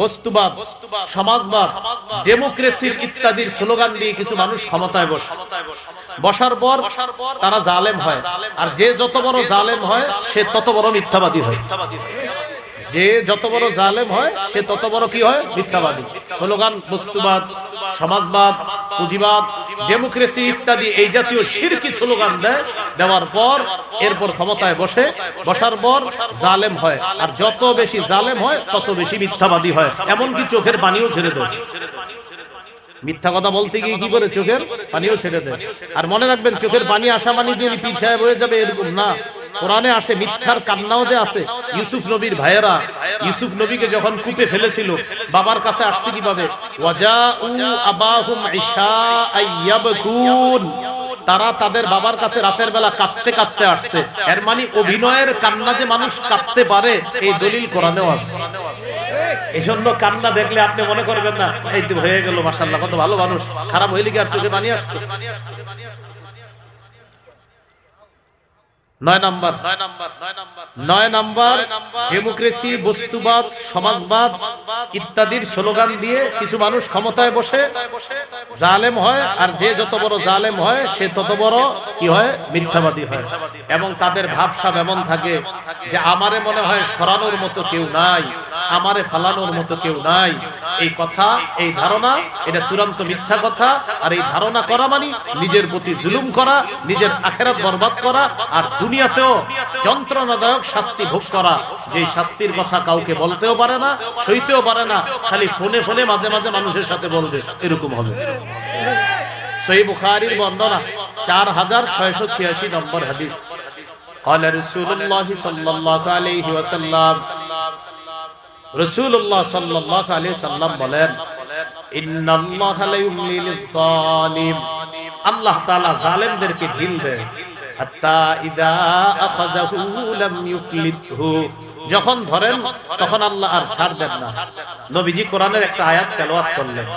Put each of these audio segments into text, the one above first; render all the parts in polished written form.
বস্তুবাদ, সমাজবাদ, ডেমোক্রেসির ইত্যাদির স্লোগান দিয়ে কিছু মানুষ ক্ষমতায় বসার পর তারা জালেম হয়, আর যে যত বড় জালেম হয় সে তত বড় মিথ্যাবাদী হয়। যে যত বড় জালেম হয় সে তত বড় কি হয়? মিথ্যাবাদী। স্লোগান বস্তুবাদ, সমাজবাদ, পুঁজিবাদ, ডেমোক্রেসি ইত্যাদি এই জাতীয় শিরকি স্লোগান দেওয়ার পর এরপর ক্ষমতায় বসার পর জালেম হয়, আর যত বেশি জালেম হয় তত বেশি মিথ্যাবাদী হয়। এমনকি চোখের পানিও ছেড়ে দেয়। মিথ্যা কথা বলতে গিয়ে কি করে চোখের পানিও ছেড়ে দেয়। আর মনে রাখবেন, চোখের পানি আসা মানে যে পীর সাহেব হয়ে যাবে এরকম না। কোরআনে আসে মিথ্যার কান্নাও যে আছে। ইউসুফ নবীর ভাইয়েরা ইউসুফ নবীকে যখন কূপে ফেলেছিল, বাবার কাছে আসছে কিভাবে? ওয়াজাউ আবাহুম ইশাআ ইয়াবকুন, তারা তাদের বাবার কাছে রাতের বেলা কাঁদতে কাঁদতে আসছে। এর মানে অভিনয়ের কান্না যে মানুষ কাঁদতে পারে, এই দলিল কোরআনেও আছে। এজন্য কান্না দেখলে আপনি মনে করবেন না এই তো হয়ে গেল, মাশাআল্লাহ কত ভালো মানুষ, খারাপ হইলে কি আর চোখে পানি আসছে? 9 নাম্বার ডেমোক্রেসি, বস্তুবাদ, সমাজবাদ ইত্যাদির স্লোগান দিয়ে কিছু মানুষ ক্ষমতায় বসে জালেম হয়, আর যে যত বড় জালেম হয় সে তত বড় কি হয়? মিথ্যাবাদী হয়। এবং তাদের ভাবসাব এমন থাকে যে আমারে মনে হয় সরানোর মতো কেউ নাই, আমারে ফালানোর মতো কেউ নাই। এই কথা, এই ধারণা, এটা চূড়ান্ত মিথ্যা কথা। আর এই ধারণা করা মানে নিজের প্রতি জুলুম করা, নিজের আখিরাত বরবাদ করা, আর দুনিয়াতেও যন্ত্রণাদায়ক শাস্তি ভোগ করা, যে শাস্তির কথা কাউকে বলতেও পারে না, সইতেও পারে না, খালি ফোনে ফোনে মাঝে মাঝে মানুষের সাথে বলবে, এরকম হবে। সহিহ বুখারীর বর্ণনা 4686 নম্বর হাদিস। قال رسول الله صلى الله عليه وسلم, রাসূলুল্লাহ সাল্লাল্লাহু আলাইহি সাল্লাম বলেন, ইন্নাল্লাহা লা ইউমলি লিয-যালিম, আল্লাহ তাআলা জালেমদেরকে ঢিল দেয়, হাত্তা ইযা আখাযাহু লাম ইউফলিতহু, যখন ধরেন তখন আল্লাহ আর ছাড় দেন না। নবীজি কোরআনের একটা আয়াত তেলাওয়াত করলেন,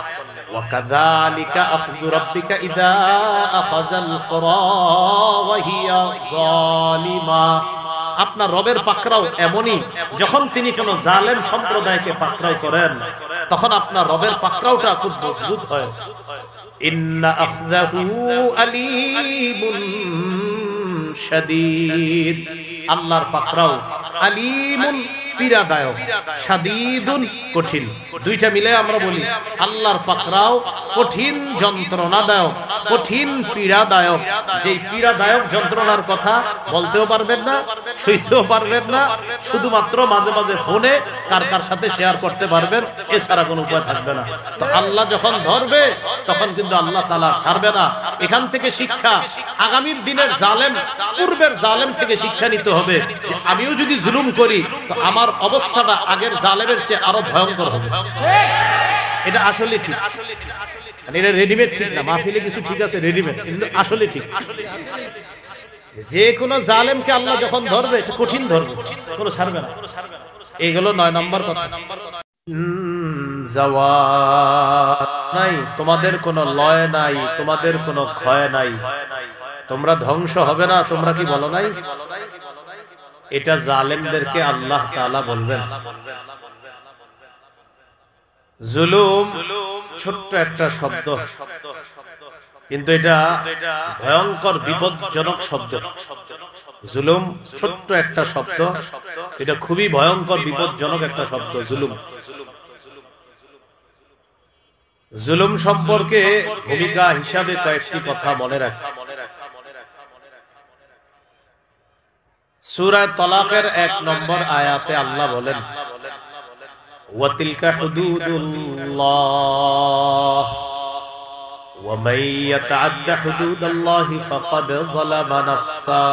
ওয়া কাযালিকা আখযু রাব্বিকা ইযা আখাযাল কুরা ওয়া হিয়া যালিমা, আপনার রবের পাকড়াও এমনই, যখন তিনি কোন জালেম সম্প্রদায়কে পাকড়াও করেন তখন আপনার রবের পাকড়াওটা খুব মজবুত হয়। ইন্না আখযাহু আলীমুন শাদীদ, আল্লাহর পাকড়াও আলীমুন পীড়াদায়ক, শাদীদুন কঠিন। দুইটা মিলে আমরা বলি আল্লাহর পাকড়াও কঠিন যন্ত্রণাদায়ক, কঠিন পীড়াদায়ক। যেই পীড়াদায়ক যন্ত্রণার কথা বলতেও পারবেন না, সইতেও পারবেন না, শুধুমাত্র মাঝে মাঝে ফোনে কার কার সাথে শেয়ার করতে পারবেন, এছাড়া কোনো উপায় থাকবে না। তো আল্লাহ যখন ধরবে তখন কিন্তু আল্লাহ তাআলা ছাড়বে না। এখান থেকে শিক্ষা, আগামীর দিনের জালেম, পূর্বের জালেম থেকে শিক্ষা নিতে হবে যে আমিও যদি জুলুম করি তো আমার অবস্থাটা আগের জালেমের চেয়ে আরো ভয়ঙ্কর হবে। এটা আসলে ঠিক, এটা রেডিমেড ঠিক না। মাহফিলে কিছু ঠিক আছে রেডিমেড, কিন্তু আসলে ঠিক। যে কোনো জালেমকে আল্লাহ যখন ধরবে এটা কঠিন ধরবে, কোনো ছাড়বে না। এইগুলো 9 নম্বর কথা। নাই, তোমাদের কোনো লয় নাই, তোমাদের কোনো ক্ষয় নাই, তোমরা ধ্বংস হবে না, তোমরা কি বলো নাই? এটা জালেমদেরকে আল্লাহ তাআলা বলবেন। জুলুম ছোট্ট একটা শব্দ, কিন্তু এটা ভয়ঙ্কর বিপজ্জনক শব্দ। জুলুম ছোট্ট একটা শব্দ, এটা খুবই ভয়ঙ্কর বিপজ্জনক একটা শব্দ। জুলুম সম্পর্কে ভূমিকা হিসাবে কয়েকটি কথা মনে রাখি। সূরা তালাকের 1 নম্বর আয়াতে আল্লাহ বলেন, ওয়া তিলকা হুদুদুল্লাহ ওয়া মান ইয়াতাআদ্দা হুদুদাল্লাহি ফাকাদ যালামা নাফসা।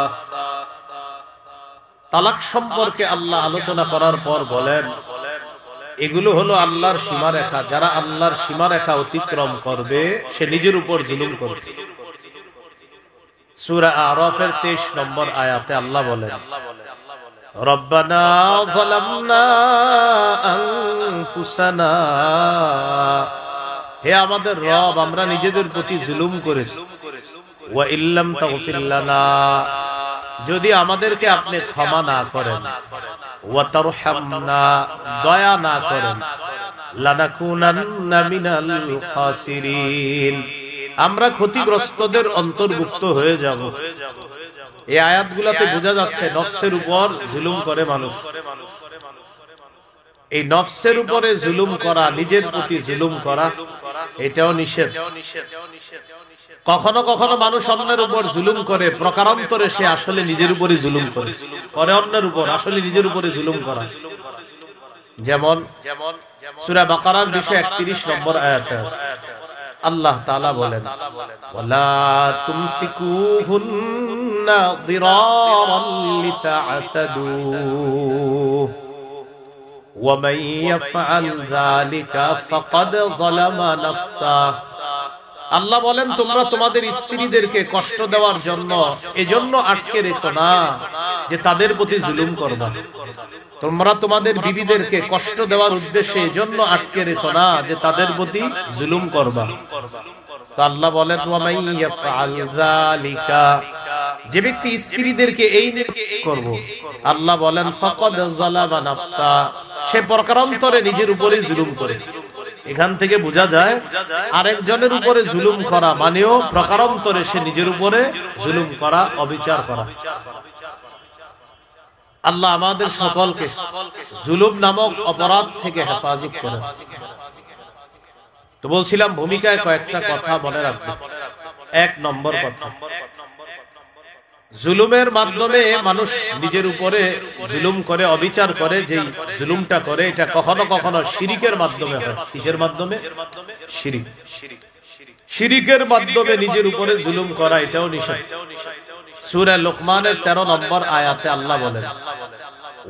তালাক সম্পর্কে আল্লাহ আলোচনা করার পর বলেন, এগুলো হলো আল্লাহর সীমারেখা, যারা আল্লাহর সীমারেখা অতিক্রম করবে সে নিজের উপর জুলুম করবে। সূরা আরাফের 23 নম্বর আয়াতে আল্লাহ বলেন, রব্বানা যালামনা আনফুসানা, হে আমাদের রব আমরা নিজেদের প্রতি জুলুম করেছি, ওয়া ইল্লাম তাগফির লানা, যদি আমাদেরকে আপনি ক্ষমা না করেন, ওয়া তারহামনা, দয়া না করেন, লানাকুনান্না মিনাল খাসিরিন, আমরা ক্ষতিগ্রস্তদের অন্তর্ভুক্ত হয়ে যাব। এই আয়াতগুলোতে বোঝা যাচ্ছে নফসের উপর জুলুম করে মানুষ। এই নফসের উপরে জুলুম করা, নিজের প্রতি জুলুম করা, এটাও নিষেধ। কখনো কখনো মানুষ অন্যের উপর জুলুম করে, প্রকারান্তরে সে আসলে নিজের উপরে জুলুম করে, অন্যের উপর আসলে নিজের উপরে জুলুম করা। যেমন সূরা বাকারার 231 নম্বর আয়াতে আছে, আল্লাহ তাআলা বলেন, ওয়ালা তুমসিকুহুন্না দিরারান লিতা'তাদু ওয়া মান ইয়াফআল যালিকা ফাকাদ যালামা নাফসা। আল্লাহ বলেন, তোমরা তোমাদের স্ত্রীদেরকে কষ্ট দেওয়ার জন্য এজন্য আটকে রেখো না যে তাদের প্রতি জুলুম করবা। তোমরা তোমাদের বিবিদেরকে কষ্ট দেওয়ার উদ্দেশ্যে এজন্য আটকে রেখো না যে তাদের প্রতি জুলুম করবা। তো আল্লাহ বলেন, ওয়া মান ইয়াফআল যালিকা, যে ব্যক্তি স্ত্রীদেরকে এই করব, আল্লাহ বলেন ফাকাদ যালামা নাফসা, সে প্রকারান্তরে নিজের উপরে জুলুম করে। এখান থেকে বোঝা যায় আরেকজনের উপরে জুলুম করা মানেও প্রকারান্তরে সে নিজের উপরে জুলুম করা, অবিচার করা। আল্লাহ আমাদের সকলকে জুলুম নামক অপরাধ থেকে হেফাজত করেন। তো বলছিলাম ভূমিকায় কয়েকটা কথা মনে রাখবেন। 1 নম্বর কথা, জুলুমের মাধ্যমে মানুষ নিজের উপরে জুলুম করে, অবিচার করে। যেই জুলুমটা করে এটা কখনো কখনো শিরিকের মাধ্যমে হয়। কিসের মাধ্যমে? শিরিক। শিরিকের মাধ্যমে নিজের উপরে জুলুম করা, এটাও নিষেধ। সূরা লোকমানের 13 নম্বর আয়াতে আল্লাহ বলেন,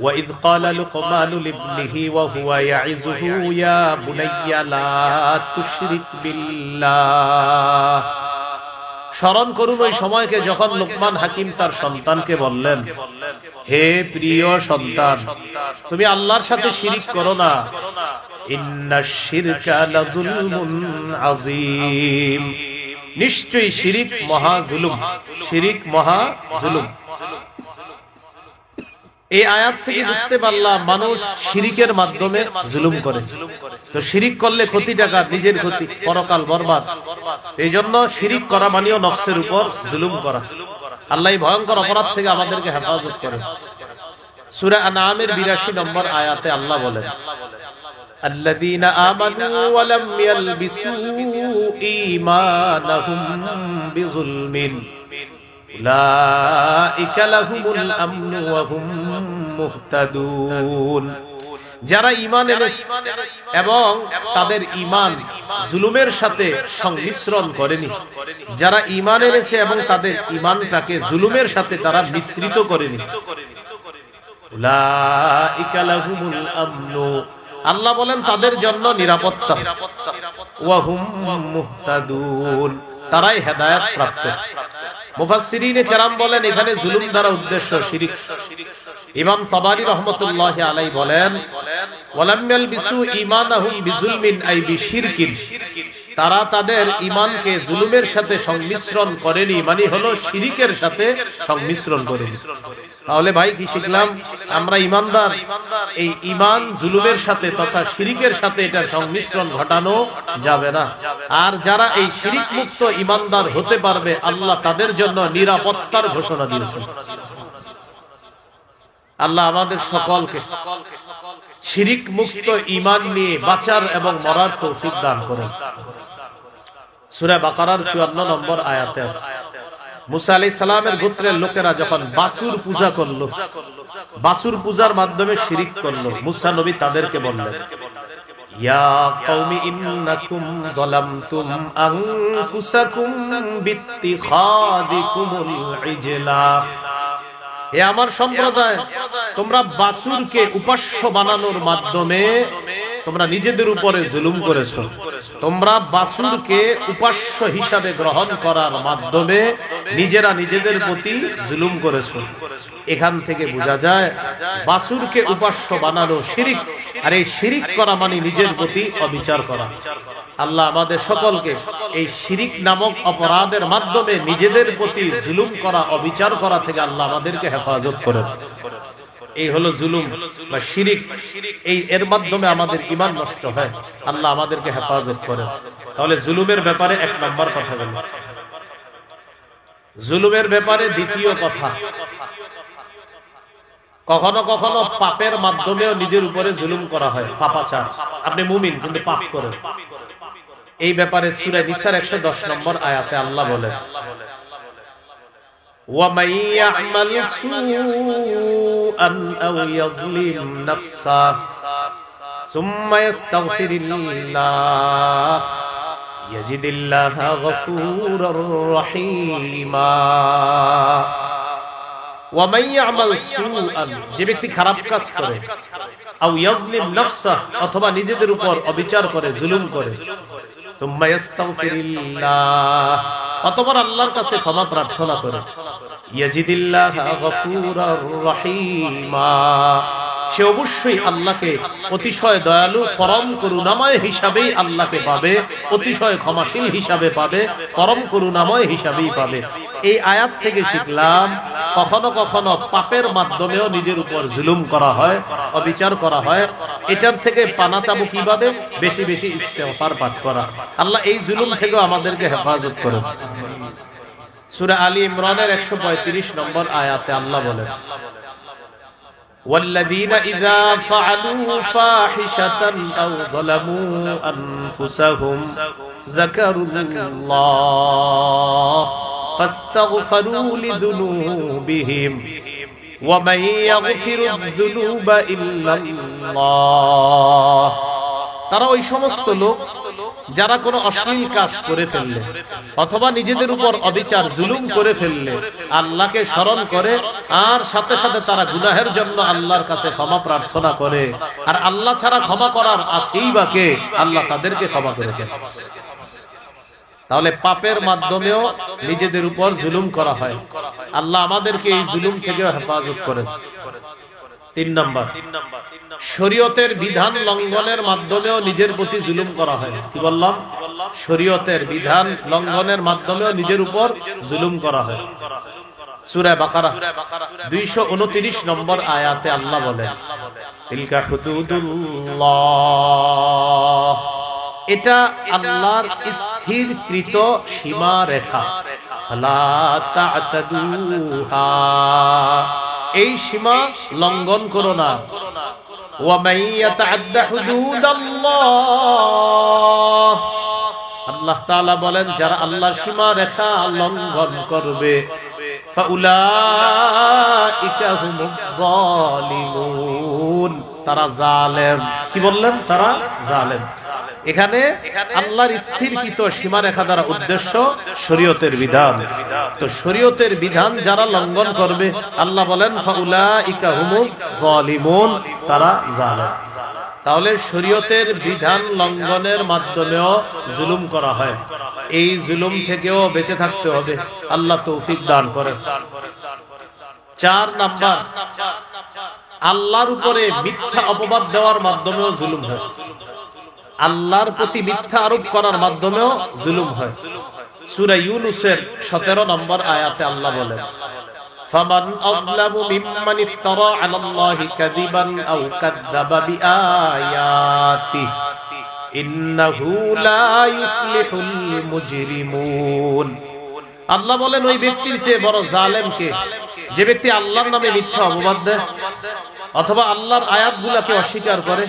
وَإِذْ قَالَ لُقْمَانُ لِابْنِهِ وَهُوَ يَعِظُهُ يَا بُنَيَّ لَا تُشْرِكْ بِاللَّهِ। স্মরণ করুন ওই সময়কে যখন লোকমান হাকিম তার সন্তানকে বললেন, হে প্রিয় সন্তান, তুমি আল্লাহর সাথে শিরিক করো না। ইন্নাশ শিরকা লাযুলমুন আযীম, নিশ্চয়ই শিরিক মহা জুলুম। শিরিক মহা জুলুম। এই আয়াত থেকে বুঝতে পারলাম মানুষ শিরিকের মাধ্যমে জুলুম করে। তো শিরিক করলে ক্ষতিটা কার? নিজের ক্ষতি, পরকাল বরবাদ। এই জন্য শিরিক করা মানেও নফসের উপর জুলুম করা। আল্লাহ ভয়ঙ্কর অপরাধ থেকে আমাদেরকে হেফাজত করে। সূরা আনআমের 82 নম্বর আয়াতে আল্লাহ বলেন, الذين آمنوا ولم يلبسوا إيمانهم بظلم أولئك لهم الأمن وهم مهتدون। যারা ঈমান এনেছে এবং তাদের ঈমান জুলুমের সাথে সংমিশ্রণ করেনি, যারা ঈমান এনেছে এবং তাদের ঈমানটাকে জুলুমের সাথে তারা মিশ্রিত করেনি, উলাইকা লাহুমুল আমনু, আল্লাহ বলেন তাদের জন্য নিরাপত্তা, ওয়া হুম মুহতাদুন, তারাই হেদায়েত প্রাপ্ত। মুফাসসিরিনে কেরাম বলেন এখানে জুলুম দ্বারা উদ্দেশ্য শিরিক। ইমাম তাবারি রাহমাতুল্লাহি আলাইহি বলেন, ওয়ালাম ইয়ালবিসু ঈমানাহুম বিজুলমিন আই বিশিরকিন, তারা তাদের ঈমানকে জুলুমের সাথে সংমিশ্রণ করেনি, মানে হলো শিরিকের সাথে সংমিশ্রণ করেনি। তাহলে ভাই কি শিখলাম? আমরা ঈমানদার, এই ঈমান জুলুমের সাথে তথা শিরিকের সাথে এটা সংমিশ্রণ ঘটানো যাবে না। আর যারা এই শিরিক মুক্ত ঈমানদার হতে পারবে, আল্লাহ তাদের জন্য নিরাপত্তার ঘোষণা দিয়েছেন। আল্লাহ আমাদের সকলকে শিরিক মুক্ত ঈমান নিয়ে বাঁচার এবং মরার তৌফিক দান করেন। সূরা বাকারার 54 নম্বর আয়াতে আছে, মুসা আলাইহিস সালামের গোত্রের লোকেরা যখন বাছুর পূজা করলো, বাছুর পূজার মাধ্যমে শিরিক করলো, মুসা নবী তাদেরকে বললেন, ইয়া কওমি ইন্নাকুম যালামতুম আনফুসাকুম বিত্তিখাদিকুমুল ইজলা, হে আমার সম্প্রদায়, তোমরা বাছুরকে উপাস্য বানানোর মাধ্যমে তোমরা নিজেদের উপরে জুলুম করেছো। তোমরা বাছুরকে উপাস্য হিসাবে গ্রহণ করার মাধ্যমে নিজেরা নিজেদের প্রতি জুলুম করেছো। এখান থেকে বোঝা যায় বাছুরকে উপাস্য বানানো শিরিক, আর এই শিরিক করা মানে নিজের প্রতি অবিচার করা। আল্লাহ আমাদের সকলকে এই শিরিক নামক অপরাধের মাধ্যমে নিজেদের প্রতি জুলুম করা, অবিচার করা থেকে আল্লাহ আমাদেরকে হেফাজত করেন। এই হলো জুলুম বা শিরিক। এই এর মাধ্যমে আমাদের ঈমান নষ্ট হয়। আল্লাহ আমাদেরকে হেফাজত করেন। তাহলে জুলুমের ব্যাপারে এক নম্বর কথা বলি। জুলুমের ব্যাপারে দ্বিতীয় কথা, কখনো কখনো পাপের মাধ্যমেও নিজের উপরে জুলুম করা হয়, পাপাচার। আপনি মুমিন কিন্তু পাপ করেন। এই ব্যাপারে সূরা নিসার 110 নম্বর আয়াতে আল্লাহ বলেন, وَمَن يَعْمَلْ سُوءًا أَوْ يَظْلِمْ نَفْسَهُ ثُمَّ يَسْتَغْفِرِ اللَّهَ يَجِدِ اللَّهَ غَفُورًا رَّحِيمًا। وَمَن يَعْمَلْ سُوءًا, যে ব্যক্তি খারাপ কাজ করে, আও ইয়াজলিম নাফসাহ, অথবা নিজেদের উপর অবিচার করে, জুলুম করে, সুম্মা ইস্তাগফিরিল্লাহ, অতঃপর আল্লাহর কাছে ক্ষমা প্রার্থনা করে, ইয়াজিদিল্লাহা গফুরার রহিমা, সে অবশ্যই আল্লাহকে অতিশয় দয়ালু পরম করুণাময় হিসাবেই আল্লাহকে পাবে, অতিশয় ক্ষমাশীল হিসাবে পাবে, পরম করুণাময় হিসাবেই পাবে। এই আয়াত থেকে শিখলাম কখনো কখনো পাপের মাধ্যমেও নিজের উপর জুলুম করা হয়, অবিচার করা হয়। এটার থেকে পানা চাবো কিভাবে? বেশি বেশি ইস্তেগফার পাঠ করা। আল্লাহ এই জুলুম থেকেও আমাদেরকে হেফাজত করেন। সূরা আলী ইমরানের 135 নম্বর আয়াতে আল্লাহ বলেন, والذين إذا فعلوا فاحشة أو ظلموا أنفسهم ذكروا الله فاستغفروا لذنوبهم ومن يغفر الذنوب إلا الله। তারা ওই সমস্ত লোক যারা কোনো অশ্লীল কাজ করে ফেললে অথবা নিজেদের উপর অবিচার জুলুম করে ফেললে আল্লাহকে স্মরণ করে, আর সাথে সাথে তারা গুনাহের জন্য আল্লাহর কাছে ক্ষমা প্রার্থনা করে। আর আল্লাহ ছাড়া ক্ষমা করার আছেই বা কে? আল্লাহ তাদেরকে ক্ষমা করে দেন। তাহলে পাপের মাধ্যমেও নিজেদের উপর জুলুম করা হয়। আল্লাহ আমাদেরকে এই জুলুম থেকে হেফাজত করেন। 3 নম্বর, শরীয়তের বিধান লঙ্ঘনের মাধ্যমেও নিজের প্রতি জুলুম করা হয়। কি বললাম? শরীয়তের বিধান লঙ্ঘনের মাধ্যমেও নিজের উপর জুলুম করা হয়। সূরা বাকারা 229 নম্বর আয়াতে আল্লাহ বলেন, তিলকা হুদুদুল্লাহ, এটা আল্লাহর স্থিরকৃত সীমা রেখা, ফালা তা'তাদুহা, এই সীমা লঙ্ঘন করো না। ওয়া মান ইয়াতা'আদ্দা হুদুদাল্লাহ, আল্লাহ তাআলা বলেন যারা আল্লাহর সীমা রেখা লঙ্ঘন করবে, ফাউলাইকা হুমুজ জালিমুন, তারা জালেম। কি বললেন? তারা জালেম। এখানে আল্লাহর স্থিরকৃত সীমারেখা দ্বারা উদ্দেশ্য শরীয়তের বিধান। তো শরীয়তের বিধান যারা লঙ্ঘন করবে আল্লাহ বলেন ফাউলাইকা হুমুজ জালিমুন, তারা জালেম। তাহলে শরীয়তের বিধান লঙ্ঘনের মাধ্যমেও জুলুম করা হয়। এই জুলুম থেকেও বেঁচে থাকতে হবে। আল্লাহ তৌফিক দান করেন। 4 নাম্বার, আল্লাহর উপরে মিথ্যা অপবাদ দেওয়ার মাধ্যমেও জুলুম হয়। আল্লাহর প্রতি মিথ্যা আরোপ করার মাধ্যমেও জুলুম হয়। সূরা ইউনূসের 17 নম্বর আয়াতে আল্লাহ বলেন, ফামান আযলামু মিম্মান ইফতারা আলাল্লাহি কাযিবান আও কাযযাবা বিআয়াতিহি ইন্নাহু লা ইফলিহুল মুজরিমুন। আল্লাহ বলেন ওই ব্যক্তির চেয়ে বড় জালেম কে? যে ব্যক্তি আল্লাহর নামে মিথ্যা অপবাদ দেয় অথবা আল্লাহর আয়াতগুলোকে অস্বীকার করে,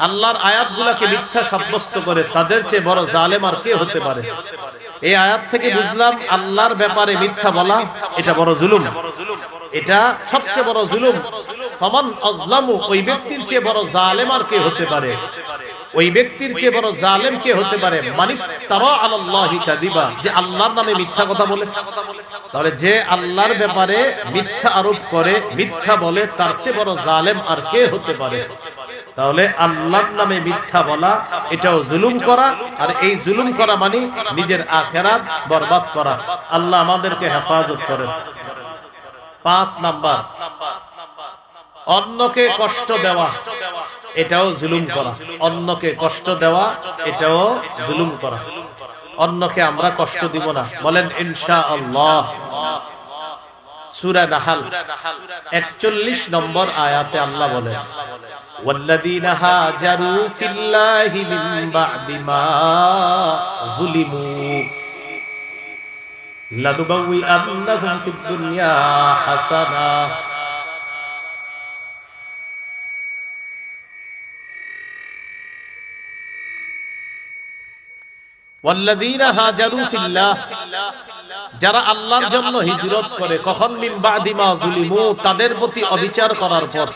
আল্লাহর আয়াতগুলোকে মিথ্যা সাব্যস্ত করে, তাদের চেয়ে বড় জালেম আর কে হতে পারে? এই আয়াত থেকে বুঝলাম আল্লাহর ব্যাপারে মিথ্যা বলা এটা বড় জুলুম, এটা সবচেয়ে বড় জুলুম। ফামান আযলামু, ওই ব্যক্তির চেয়ে বড় জালেম আর কে হতে পারে? ওই ব্যক্তির চেয়ে বড় জালেম কে হতে পারে? মানিফতারা আলাল্লাহি কাযিবা, যে আল্লাহর নামে মিথ্যা কথা বলে। তাহলে যে আল্লাহর ব্যাপারে মিথ্যা আরোপ করে, মিথ্যা বলে, তার চেয়ে বড় জালেম আর কে হতে পারে? তাহলে আল্লাহর নামে মিথ্যা বলা এটাও জুলুম করা, আর এই জুলুম করা মানে নিজের আখিরাত বরবাদ করা। আল্লাহ আমাদেরকে হেফাজত করেন। 5 নাম্বার, অন্যকে কষ্ট দেওয়া এটাও জুলুম করা। অন্যকে কষ্ট দেওয়া এটাও জুলুম করা। অন্যকে আমরা কষ্ট দিব না, বলেন ইনশাআল্লাহ। সূরা নাহল 41 নম্বর আয়াতে আল্লাহ বলেন ওয়াল্লাযীনা হাজারু ফিল্লাহি মিন বা'দি মা যুলিমু লানুবাউইআন্নাহুম ফিদ দুনিয়া হাসানা ওয়াল্লাযীনা হাজারু ফিল্লাহ যারা আল্লাহর জন্য হিজরত করে কখন মিন বা'দি মা যুলিমু তাদের প্রতি অবিচার করার পর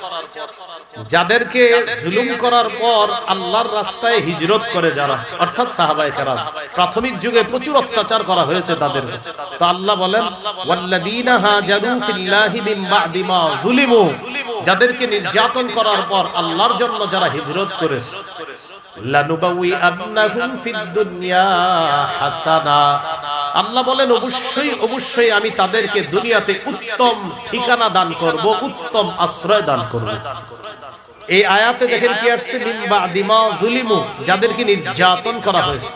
যাদেরকে জুলুম করার পর আল্লাহর রাস্তায় হিজরত করে যারা অর্থাৎ সাহাবায়ে কেরাম প্রাথমিক যুগে প্রচুর অত্যাচার করা হয়েছে তাদের তো আল্লাহ বলেন ওয়াল্লাযীনা হাজারু ফিল্লাহি মিন বা'দি মা যুলিমু যাদেরকে নির্যাতন করার পর আল্লাহর জন্য যারা হিজরত করেছে লানুবাউইআন্নাহুম ফিদ দুনিয়া হাসানা আল্লাহ বলেন অবশ্যই অবশ্যই আমি তাদেরকে দুনিয়াতে উত্তম ঠিকানা দান করব উত্তম আশ্রয় দান করব এই আয়াতে দেখেন কি আসছে মিন বা'দি মা যুলিমু যাদেরকে নির্যাতন করা হয়েছে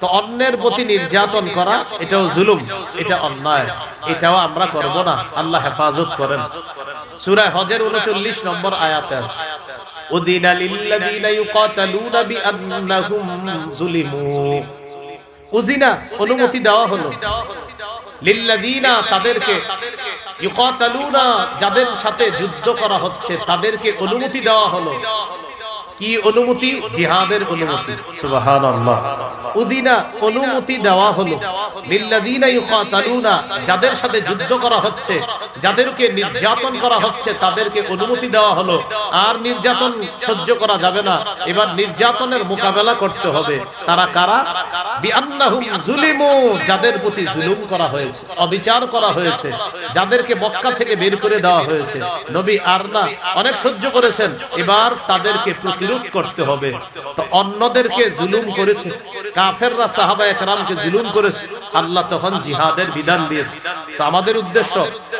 তো অন্যের প্রতি নির্যাতন করা এটাও জুলুম এটা অন্যায় এটাও আমরা করব না আল্লাহ হেফাজত করেন সূরা হজের 39 নম্বর আয়াতে আছে উদিনা লিল্লাযীনা ইউকাতালুনা বিআন্নাহুম যুলিমু উজিনা অনুমতি দেওয়া হলো লিল্লাযীনা তাদেরকে ইউকাতালুনা যাদের সাথে যুদ্ধ করা হচ্ছে তাদেরকে অনুমতি দেওয়া হলো কি অনুমতি জিহাদের অনুমতি সুবহানাল্লাহ উদিনা অনুমতি দেওয়া হলো লিল্লাযীনা ইউকাতালুনা যাদের সাথে যুদ্ধ করা হচ্ছে যাদেরকে নির্যাতন করা হচ্ছে তাদেরকে অনুমতি দেওয়া হলো আর নির্যাতন সহ্য করা যাবে না এবার নির্যাতনের মোকাবেলা করতে হবে তারা কারা বিআন্নাহুম যুলিমু যাদের প্রতি জুলুম করা হয়েছে অবিচার করা হয়েছে যাদেরকে মক্কা থেকে বের করে দেওয়া হয়েছে নবী আর না অনেক সহ্য করেছেন এবার তাদেরকে প্রতিরোধ করতে হবে তো অন্যদেরকে জুলুম করেছে কাফেররা সাহাবায়ে কেরামকে জুলুম করেছে আল্লাহ তখন জিহাদের বিধান দিয়েছে তো আমাদের উদ্দেশ্য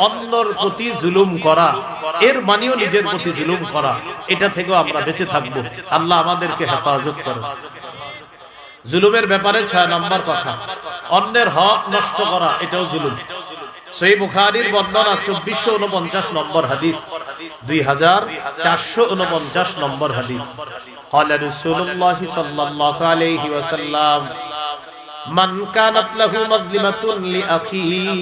অন্যর প্রতি জুলুম করা এর মানেও নিজের প্রতি জুলুম করা এটা থেকেও আমরা বেঁচে থাকবো আল্লাহ আমাদেরকে হেফাজত করেন জুলুমের ব্যাপারে 6 নম্বর কথা অন্যের হক নষ্ট করা এটাও জুলুম সহিহ বুখারীর বর্ণনা 2449 নম্বর হাদিস 2449 নম্বর হাদিস قال رسول الله صلى الله عليه وسلم من كانت له مظلمة لأخيه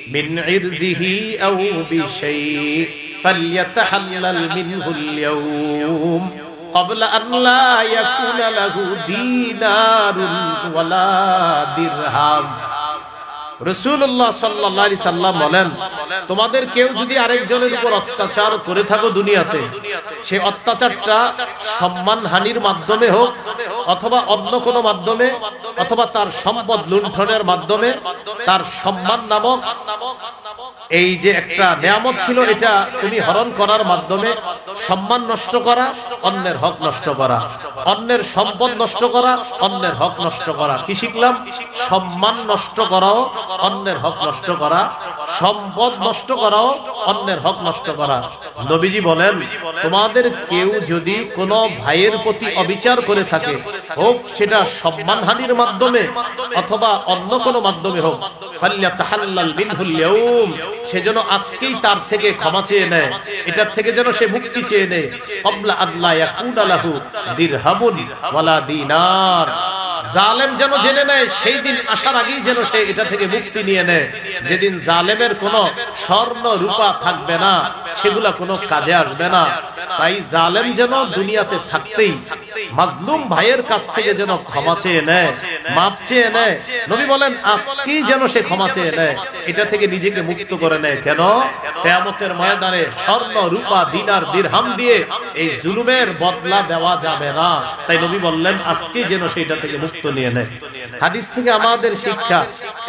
من عرضه أو بشيء فليتحلل منه اليوم قبل أن لا يكون له دينار ولا درهم রাসূলুল্লাহ সাল্লাল্লাহু আলাইহি সাল্লাম বলেন তোমাদের কেউ যদি আরেকজনের উপর অত্যাচার করে থাকো দুনিয়াতে সেই অত্যাচারটা সম্মানহানির মাধ্যমে হোক অথবা অন্য কোনো মাধ্যমে অথবা তার সম্পদ লুণ্ঠনের মাধ্যমে তার সম্মান নামক এই যে একটা নিয়ামত ছিল এটা তুমি হরণ করার মাধ্যমে সম্মান নষ্ট করা অন্যের হক নষ্ট করা অন্যের সম্পদ নষ্ট করা অন্যের হক নষ্ট করা কি শিখলাম সম্মান নষ্ট করাও অন্যের হক নষ্ট করা সম্পদ নষ্ট করাও অন্যের হক নষ্ট করা নবীজি বলেন তোমাদের কেউ যদি কোনো ভাইয়ের প্রতি অবিচার করে থাকে হোক সেটা সম্মানহানির মাধ্যমে অথবা অন্য কোনো মাধ্যমে হোক ফাল্যাতাহাল্লাল মিনহুল ইয়াউম সেজন্য আজকেই তার থেকে ক্ষমা চেয়ে নেয় এটার থেকে যেন সে মুক্তি চেয়ে নেয় ক্বাবলা আল্লা ইয়াকুনা লাহু দিরহামুন ওয়ালা দিনার জালেম যেন জেনে নেয় সেই দিন আসার আগেই যেন সে এটা থেকে মুক্তি নিয়ে নেয় যেদিন জালেমের কোনো স্বর্ণ রূপা থাকবে না সেগুলা কোনো কাজে আসবে না তাই জালেম যেন দুনিয়াতে থাকতেই মাজলুম ভাইয়ের কাছ থেকে যেন ক্ষমা চেয়ে নেয় মাপ চেয়ে নেয় নবী বলেন আজকেই যেন সে ক্ষমা চেয়ে নেয় এটা থেকে নিজেকে মুক্ত করে নেয় কেন কিয়ামতের ময়দানে স্বর্ণ রূপা দিনার দিরহাম দিয়ে এই জুলুমের বদলা দেওয়া যাবে না তাই নবী বললেন আজকেই যেন সেটা থেকে মুক্ত নিয়ে নেয় হাদিস থেকে আমাদের শিক্ষা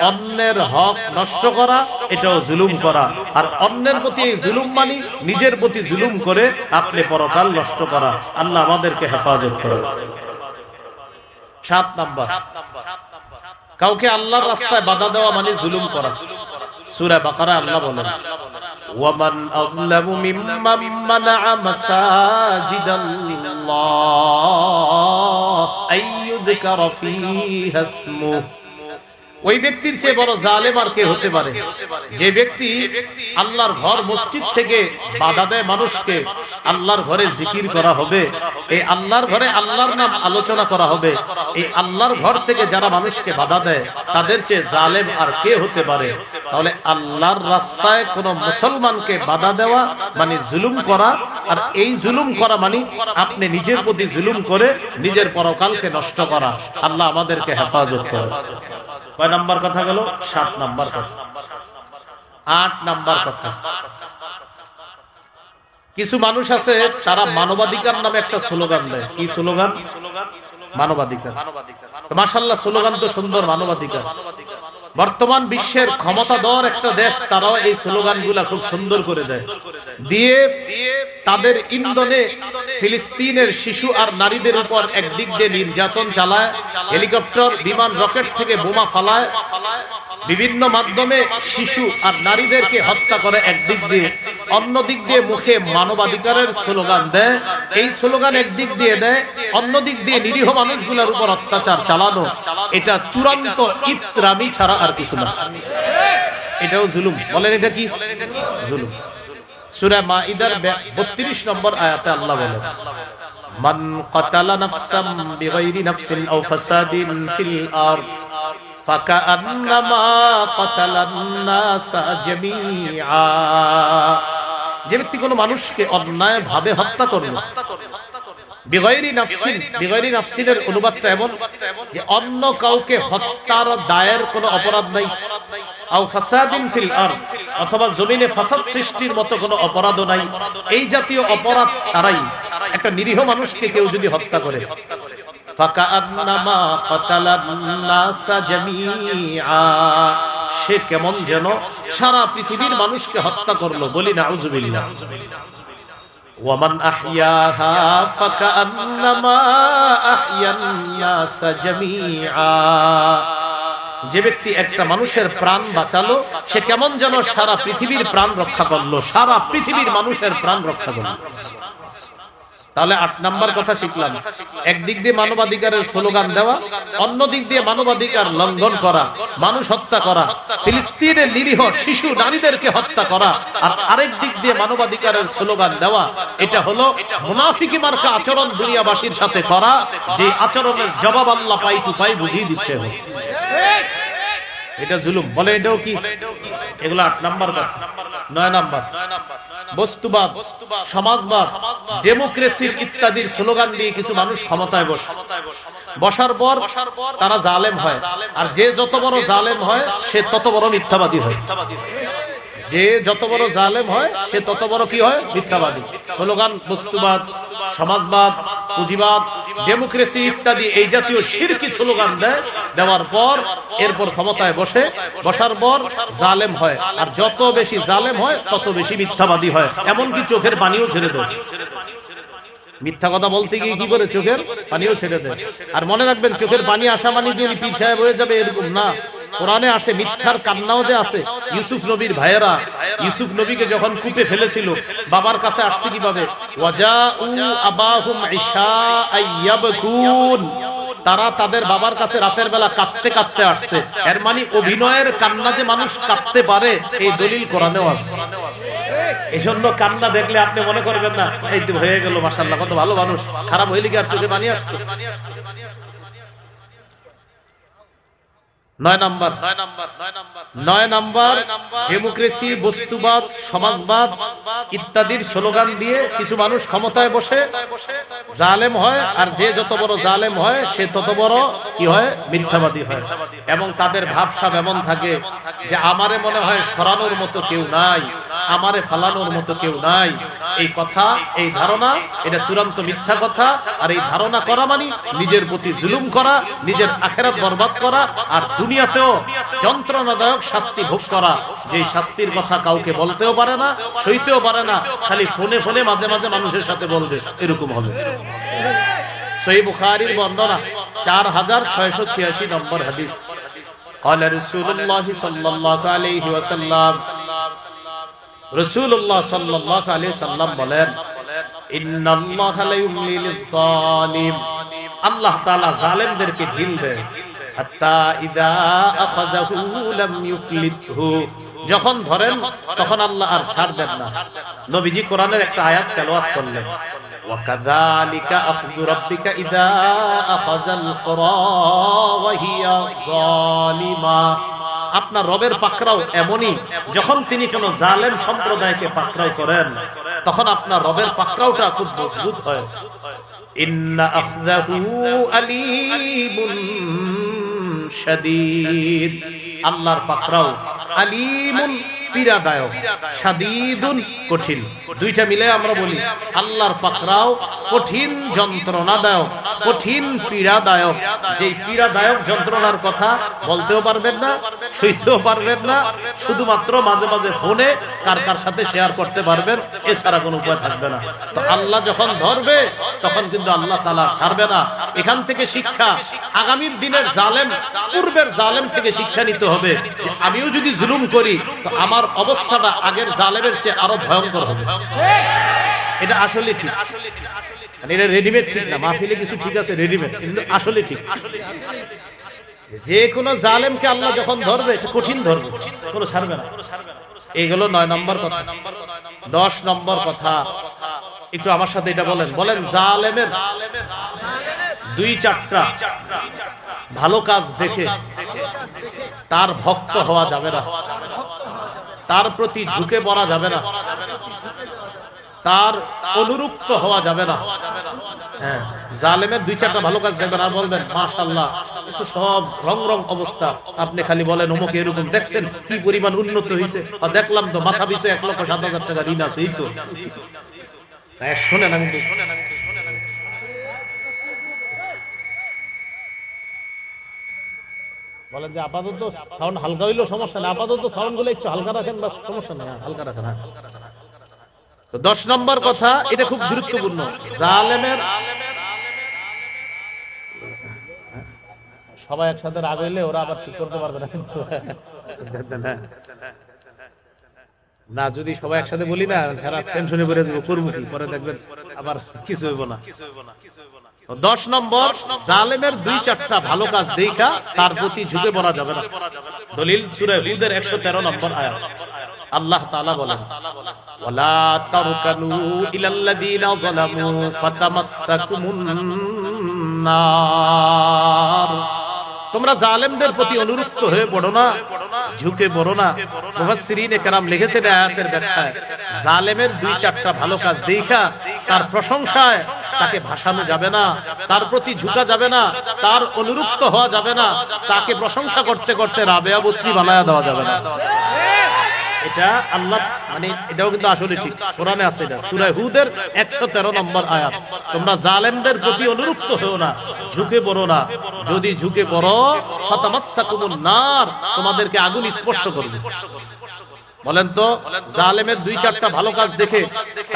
অন্যের হক নষ্ট করা এটাও জুলুম করা আর অন্যের প্রতি এই জুলুম মানি নিজের প্রতি জুলুম করে আপনি পরকাল নষ্ট করা আল্লাহ আমাদেরকে হেফাজত করে 7 নাম্বার কাউকে আল্লাহর রাস্তায় বাধা দেওয়া মানে জুলুম করা সূরা বাকারা আল্লাহ বলেন ওয়ামান আযলামু মিম্মান মানাআ মাসাজিদাল্লাহ আইয়ুযকারা ফীহা ইসমুহু ওই ব্যক্তির চেয়ে বড় জালেম আর কে হতে পারে? যে ব্যক্তি আল্লাহর ঘর মসজিদ থেকে বাধা দেয় মানুষকে, আল্লাহর ঘরে জিকির করা হবে, এই আল্লাহর ঘরে আল্লাহর নাম আলোচনা করা হবে, এই আল্লাহর ঘর থেকে যারা মানুষকে বাধা দেয় তাদের চেয়ে জালেম আর কে হতে পারে? তাহলে আল্লাহর রাস্তায় কোন মুসলমানকে বাধা দেওয়া মানে জুলুম করা, আর এই জুলুম করা মানে আপনি নিজের প্রতি জুলুম করে নিজের পরকালকে নষ্ট করা। আল্লাহ আমাদেরকে হেফাজত করে। কয় নাম্বার কথা গেল? 7 নাম্বার কথা। 8 নাম্বার কথা, কিছু মানুষ আছে তারা মানবাধিকার নামে একটা স্লোগান দেয়। কি স্লোগান? মানবাধিকার। তো মাশাআল্লাহ, স্লোগান তো সুন্দর, মানবাধিকার। বর্তমান বিশ্বের ক্ষমতাধর একটা দেশ, তারাও এই স্লোগানগুলা খুব সুন্দর করে দেয়, দিয়ে তাদের ইন্ধনে ফিলিস্তিনের শিশু আর নারীদের উপর একদিক দিয়ে নির্যাতন চালায়, হেলিকপ্টার, বিমান, রকেট থেকে বোমা ফালায়, বিভিন্ন মাধ্যমে শিশু আর নারীদেরকে হত্যা করে একদিক দিয়ে, অন্য দিক দিয়ে মুখে মানবাধিকারের স্লোগান দেয়। এই স্লোগান একদিক দিয়ে দেয়, অন্য দিক দিয়ে নিরীহ মানুষগুলোর উপর অত্যাচার চালানো, এটা চূড়ান্ত ইতরামি ছাড়া আর কিছু না। এটাও জুলুম। বলেন এটা কি? জুলুম। সূরা মাইদার 32 নম্বর আয়াতে আল্লাহ বলেন, মান কাতালা নাফসাম বিগাইরি নাফসিন আও ফাসাদিন ফিল আরদ ফাকান্নামা কাতালান নাসা জামিআ। যে ব্যক্তি কোনো মানুষকে অন্যায় ভাবে হত্যা করলো, বিগাইরি নাফসিন, বিগাইরি নাফসিনের অনুবাদটা এমন যে অন্য কাউকে হত্যার দায়ের কোনো অপরাধ নাই, আও ফাসাদিন ফিল আরদ, অথবা জমিনে ফাসাদ সৃষ্টির মতো কোনো অপরাধও নাই, এই জাতীয় অপরাধ ছাড়াই একটা নিরীহ মানুষকে কেউ যদি হত্যা করে, ফাকান্নামা কাতালান নাসা জামিআ, সে কেমন যেন সারা পৃথিবীর মানুষকে হত্যা করলো। বলি নাউযুবিল্লাহ। ওয়ামান আহইয়াহা ফাকান্নামা আহইয়ান নাসা জামিআ, যে ব্যক্তি একটা মানুষের প্রাণ বাঁচালো, সে কেমন যেন সারা পৃথিবীর প্রাণ রক্ষা করলো, সারা পৃথিবীর মানুষের প্রাণ রক্ষা করলো। তাহলে 8 নাম্বার কথা শিখলাম, একদিক দিয়ে মানবাধিকারের স্লোগান দেওয়া, অন্য দিক দিয়ে মানবাধিকার লঙ্ঘন করা, মানুষ হত্যা করা, ফিলিস্তিনের নিরীহ শিশু নারীদেরকে হত্যা করা, আর আরেক দিক দিয়ে মানবাধিকারের স্লোগান দেওয়া। এটা হলো মুনাফিকি মার্কা আচরণ দুনিয়াবাসীর সাথে করা, যে আচরণের জবাব আল্লাহ পাই টু পাই বুঝিয়ে দিচ্ছে। এটা জুলুম। বলে এটাও কি? এগুলো 8 নাম্বার কথা। 9 নাম্বার, বস্তুবাদ, সমাজবাদ, ডেমোক্রেসির ইত্যাদির স্লোগান দিয়ে কিছু মানুষ ক্ষমতায় বসার পর তারা জালেম হয়, আর যে যত বড় জালেম হয় সে তত বড় মিথ্যাবাদী হয়। যে যত বড় জালেম হয় সে তত বড় কি হয়? মিথ্যাবাদী। স্লোগান বস্তুবাদ, সমাজবাদ, পুঁজিবাদ, ডেমোক্রেসি ইত্যাদি এই জাতীয় শিরকি স্লোগান দেওয়ার পর এরপর ক্ষমতায় বসার পর জালেম হয়, আর যত বেশি জালেম হয় তত বেশি মিথ্যাবাদী হয়, এমনকি চোখের পানিও ছেড়ে দেয়। মিথ্যা কথা বলতে গিয়ে কি করে চোখের পানিও ছেড়ে দেয়। আর মনে রাখবেন, চোখের পানি আসা মানে যে পীর সাহেব হয়ে যাবে এরকম না। কোরআনে আসে মিথ্যার কান্নাও যে আছে। ইউসুফ নবীর ভাইয়েরা ইউসুফ নবীকে যখন কূপে ফেলেছিল, বাবার কাছে আসছে কিভাবে? ওয়াজাউ আবাহুম ইশাআন ইয়াবকুন, তারা তাদের বাবার কাছে রাতের বেলা কাঁদতে কাঁদতে আসছে। এর মানে অভিনয়ের কান্না যে মানুষ কাঁদতে পারে, এই দলিল কোরআনেও আছে। এই জন্য কান্না দেখলে আপনি মনে করবেন না এই তো হয়ে গেল, মাশাআল্লাহ কত ভালো মানুষ, খারাপ হইলে কি আর চোখে পানি আসছে? 9 নাম্বার, ডেমোক্রেসি, বস্তুবাদ, সমাজবাদ ইত্যাদির স্লোগান দিয়ে কিছু মানুষ ক্ষমতায় বসে জালেম হয়, আর যে যত বড় জালেম হয় সে তত বড় কি হয়? মিথ্যাবাদী হয়। এবং তাদের ভাবসাব এমন থাকে যে আমারে মনে হয় সরানোর মতো কেউ নাই, আমারে ফালানোর মতো কেউ নাই। এই কথা, এই ধারণা, এটা চূড়ান্ত মিথ্যা কথা। আর এই ধারণা করা মানে নিজের প্রতি জুলুম করা, নিজের আখিরাত বরবাদ করা, আর দুনিয়াতেও যন্ত্রণাদায়ক শাস্তি ভোগ করা, যে শাস্তির কথা কাউকে বলতেও পারে না, সইতেও পারে না, খালি ফোনে ফোনে মাঝে মাঝে মানুষের সাথে বলবে, এরকম হবে। সহিহ বুখারীর বর্ণনা 4686 নম্বর হাদিস। قال رسول الله صلى الله عليه وسلم, রাসূলুল্লাহ সাল্লাল্লাহু আলাইহি সাল্লাম বলেন, ইন্নাল্লাহা লা ইউমলি লিয-যালিম, আল্লাহ তাআলা জালেমদেরকে ঢিল দেয়। হাত্তা ইযা আখাযাহু লাম ইউফলিতহু, যখন ধরেন তখন আল্লাহ আর ছাড় দেন না। নবীজি কোরআনের একটা আয়াত তেলাওয়াত করলেন, ওয়া কাযালিকা আখযু রাব্বিকা ইযা আখাযাল কুরা ওয়া হিয়া যালিমা। আপনার রবের পাকড়াও এমনই, যখন তিনি কোন জালেম সম্প্রদায়কে পাকড়াও করেন তখন আপনার রবের পাকড়াওটা খুব মজবুত হয়। ইন্না আখযাহু আলীমুন শাদীদ, আল্লাহর পাকড়াও আলীমুন পীড়াদায়ক, শাদীদুন কঠিন। দুইটা মিলে আমরা বলি আল্লাহর পাকড়াও কঠিন যন্ত্রণাদায়ক, কঠিন পীড়াদায়ক। যেই পীড়াদায়ক যন্ত্রণার কথা বলতেও পারবেন না, সইতেও পারবেন না, শুধুমাত্র মাঝে মাঝে ফোনে কার কার সাথে শেয়ার করতে পারবেন, এছাড়া কোনো উপায় থাকবে না। তো আল্লাহ যখন ধরবে তখন কিন্তু আল্লাহ তাআলা ছাড়বে না। এখান থেকে শিক্ষা, আগামীর দিনের জালেম পূর্বের জালেম থেকে শিক্ষা নিতে হবে যে আমিও যদি জুলুম করি তো আমার অবস্থাটা আগের জালেমের চেয়ে আরো ভয়ঙ্কর হবে। এটা আসলে ঠিক, মানে এটা রেডিমেড ঠিক না। মাহফিলে কিছু ঠিক আছে রেডিমেড, কিন্তু আসলে ঠিক। যে কোনো জালেমকে আল্লাহ যখন ধরবে কঠিন ধরবে, কোনো ছাড়বে না। এইগুলো 9 নম্বর কথা। 10 নম্বর কথা, একটু আমার সাথে এটা বলেন জালেমের 2-4টা ভালো কাজ দেখে তার ভক্ত হওয়া যাবে না, তার প্রতি ঝুঁকে পড়া যাবে না, তার অনুরক্ত হওয়া যাবে না। হ্যাঁ, জালেমের 2-4টা ভালো কাজ দেখবেন আর বলবেন মাশাআল্লাহ, তো সব রং রং অবস্থা। আপনি খালি বলেন অমুক এরকম, দেখছেন কি পরিমাণ উন্নত হয়েছে, দেখলাম তো মাথা পিছু 1,07,000 টাকা ঋণ আছে। এই তো শোনেন, আমি বলেন যে আপাতত সাউন্ড হালকা হইলেও সমস্যা নেই, আপাতত সাউন্ড গুলো একটু হালকা রাখেন, বা সমস্যা নেই, হালকা রাখেন। 10 নম্বর কথা, এটা খুব গুরুত্বপূর্ণ। জালেমের সবাই একসাথে রাগ হইলে ওরা আবার ঠিক করতে পারবে না, কিন্তু না যদি সবাই একসাথে বলি না, খারাপ টেনশনে পড়ে যাবো, করবো কি, পরে দেখবেন আবার কিছু হইব না। 10 নম্বর, জালেমের 2-4টা ভালো কাজ দেখা তার প্রতি ঝুঁকে পড়া যাবে না। দলিল সূরা হুদের 113 নম্বর আয়াত। আল্লাহ তাআলা বলেন, ওয়ালা তারকানু ইলাল্লাযীনা যালামু ফাতামাসসাকুমুন নার, তোমরা জালেমদের প্রতি অনুরক্ত হয়ে পড়ো না, ঝুঁকে পড়ো না। মুফাসসিরিনে কেরাম লিখেছেন আয়াতের ব্যাখ্যায়, জালেমের 2-4টা ভালো কাজ দেখা তার প্রশংসায় তাকে ভাসানো যাবে না, তার প্রতি ঝুঁকা যাবে না, তার অনুরক্ত হওয়া যাবে না, তাকে প্রশংসা করতে করতে রাবেয়া বসরি বানায়া দেওয়া যাবে না। এটা আল্লাহ, মানে এটাও কিন্তু আসলে ঠিক, কোরআনে আছে। এটা সূরা হুদের 113 নম্বর আয়াত। তোমরা জালেমদের প্রতি অনুরক্ত হও না, ঝুঁকে পড়ো না। যদি ঝুঁকে পড়ো ফাতামাসসাকুমুন নার, তোমাদেরকে আগুন স্পর্শ করবে। বলেন তো, জালেমের 2-4টা ভালো কাজ দেখে